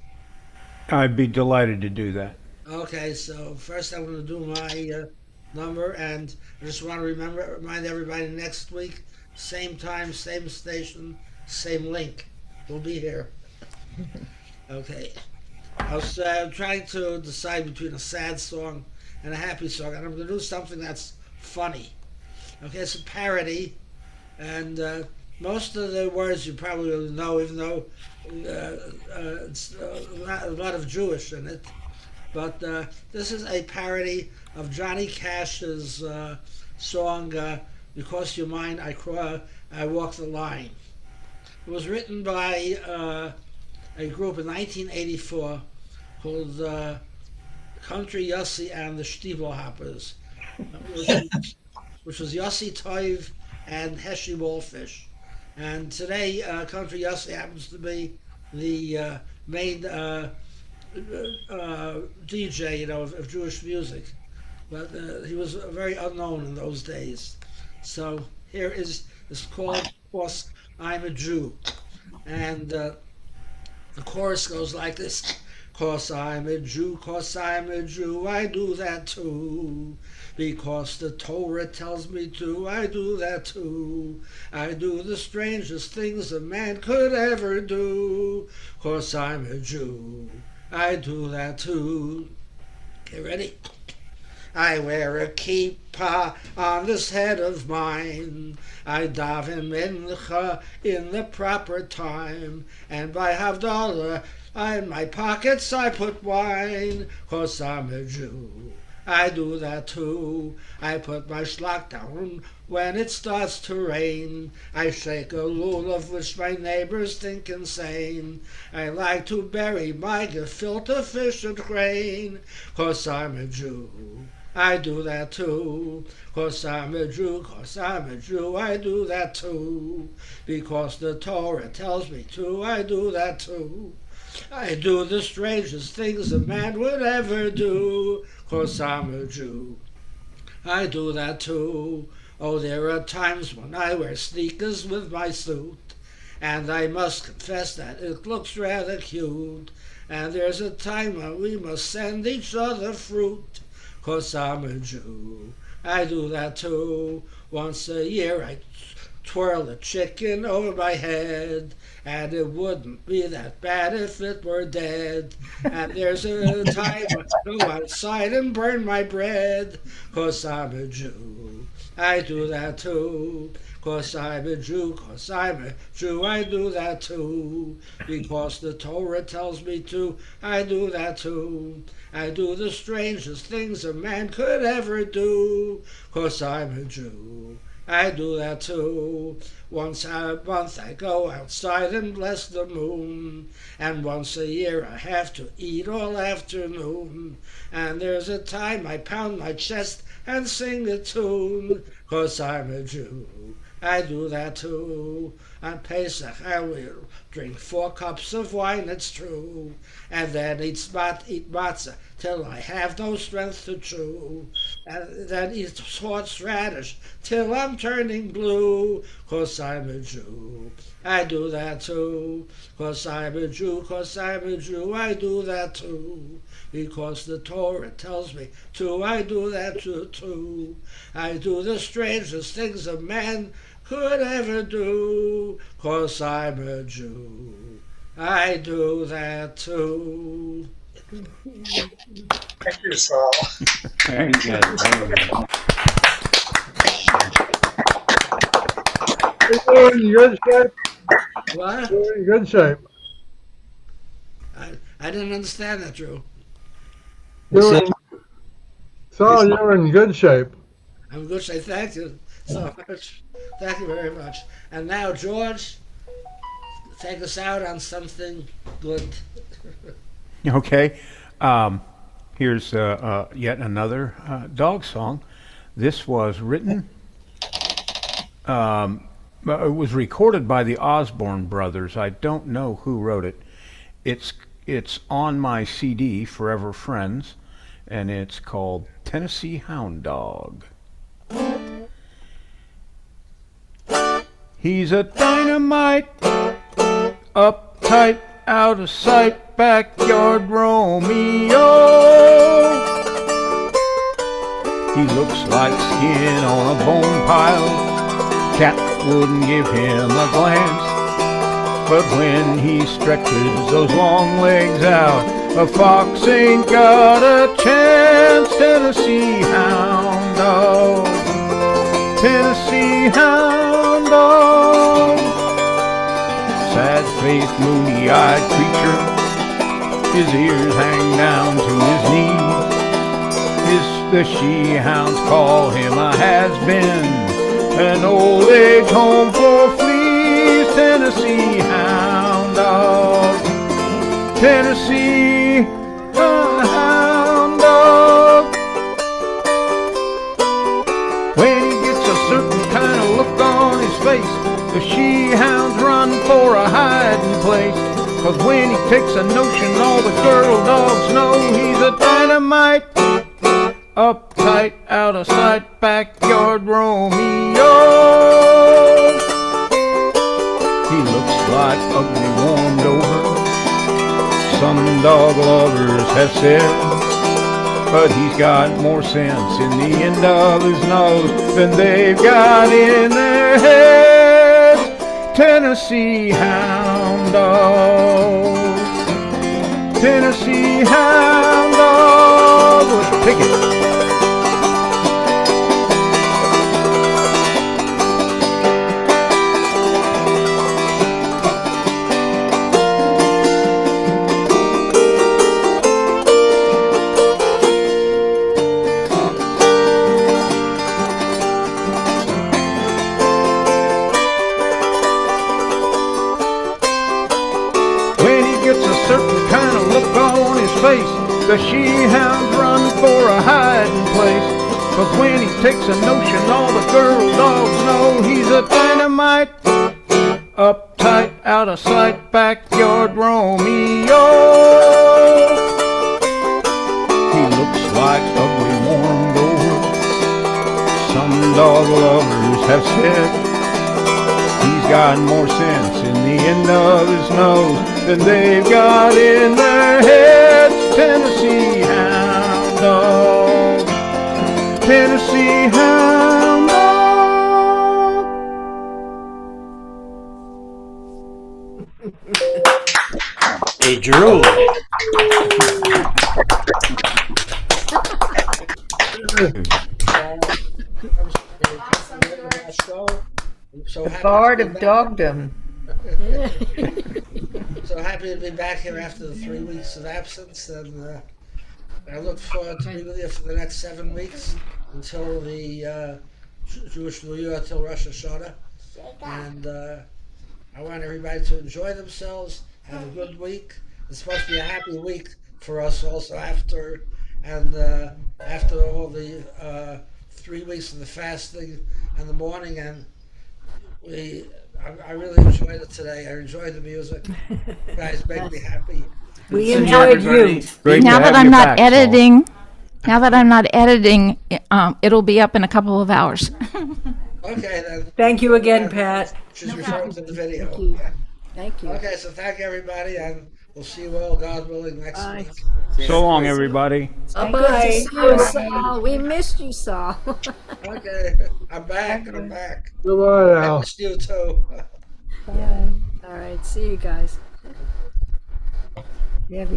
I'd be delighted to do that. Okay, so first I'm going to do my number, and I just want to remind everybody next week, same time, same station, same link. We'll be here. Okay. I was trying to decide between a sad song and a happy song, and I'm going to do something that's funny. Okay, it's a parody, and most of the words you probably know, even though it's a lot of Jewish in it. But this is a parody of Johnny Cash's song, Because You're Mine, I Walk the Line. It was written by a group in 1984 called Country Yossi and the Stiebelhoppers, which was Yossi Toiv and Heshi Wallfish. And today, Country Yossi happens to be the main DJ, you know, of Jewish music. But he was very unknown in those days. So here is, it's called, of course, I'm a Jew. And the chorus goes like this. 'Cause I'm a Jew, 'cause I'm a Jew, I do that too. Because the Torah tells me to, I do that too. I do the strangest things a man could ever do. 'Cause I'm a Jew, I do that too. Okay, ready? I wear a kippah on this head of mine. I daven mincha in the proper time. And by Havdalah, in my pockets I put wine. 'Cause I'm a Jew, I do that too. I put my shlach down when it starts to rain. I shake a lulav which my neighbors think insane. I like to bury my gefilte fish and grain. 'Cause I'm a Jew, I do that too. 'Cause I'm a Jew, 'cause I'm a Jew, I do that too. Because the Torah tells me to, I do that too. I do the strangest things a man would ever do. 'Cause I'm a Jew, I do that too. Oh, there are times when I wear sneakers with my suit, and I must confess that it looks rather cute. And there's a time when we must send each other fruit. 'Cause I'm a Jew, I do that too. Once a year I twirl a chicken over my head, and it wouldn't be that bad if it were dead. And there's a time when I go outside and burn my bread. 'Cause I'm a Jew, I do that too. 'Cause I'm a Jew, 'cause I'm a Jew, I do that too. Because the Torah tells me to, I do that too. I do the strangest things a man could ever do. 'Cause I'm a Jew, I do that too. Once a month I go outside and bless the moon, and once a year I have to eat all afternoon. And there's a time I pound my chest and sing a tune. 'Cause I'm a Jew, I do that too. On Pesach I will drink 4 cups of wine, it's true, and then eat matzah till I have no strength to chew, and then eat horseradish till I'm turning blue. 'Cause I'm a Jew, I do that too. 'Cause I'm a Jew, 'cause I'm a Jew, I do that too. Because the Torah tells me to, I do that too. I do the strangest things a man could ever do. 'Cause I'm a Jew, I do that too. Thank you, Saul. Very good. Very good. You're in good shape. What? You're in good shape. I didn't understand that, Drew. Saul, you're in good shape. I'm in good shape. Thank you so much. Thank you very much. And now, George, take us out on something good. Okay. Here's yet another dog song. This was written, it was recorded by the Osborne brothers. I don't know who wrote it. It's on my CD, Forever Friends, and it's called Tennessee Hound Dog. He's a dynamite, uptight, out of sight, backyard Romeo. He looks like skin on a bone pile. Cat wouldn't give him a glance. But when he stretches those long legs out, a fox ain't got a chance. Tennessee Hound Dog, Tennessee Hound Dog. Sad-faced, moony-eyed creature, his ears hang down to his knees. The she-hounds call him a has-been, an old age home for fleas. Tennessee Hound Dog, Tennessee Hound Dog. When he gets a certain kind of look on his face, The she-hounds run for a hiding place, 'cause when he takes a notion, all the girl dogs know he's a dynamite. Uptight, out of sight, backyard Romeo. He looks like ugly warmed over, some dog lovers have said, but he's got more sense in the end of his nose than they've got in their heads. Tennessee Hound Dog, Tennessee Hound Dog. Let's take it. Certain kind of look on his face, the she-hounds run for a hiding place. 'Cause when he takes a notion, all the girl dogs know he's a dynamite. Uptight, out of sight, backyard Romeo. He looks like ugly warmed over, some dog lovers have said. He's got more sense in the end of his nose than they've got in their heads. Tennessee Hound Dog, Tennessee Hound Dog. Hey, Drew. So The Bard of Dogdom. So happy to be back here after the 3 weeks of absence, and I look forward to being with you for the next 7 weeks until the Jewish New Year, till Rosh Hashanah. And I want everybody to enjoy themselves, have a good week. It's supposed to be a happy week for us also after all the 3 weeks of the fasting and the mourning, and I really enjoyed it today. I enjoyed the music. You guys make me happy. We enjoyed you. Now that I'm not editing, it'll be up in a couple of hours. Okay then. Thank you again, Pat. She's referring to the video. Thank you. Yeah. Thank you. Okay, so thank everybody, and we'll see you all, God willing, next week. So long, everybody. Good to see you, Saul. We missed you, Saul. Okay, I'm back. I'm back. Goodbye I now. missed you too. Yeah. All right. See you guys. Yeah.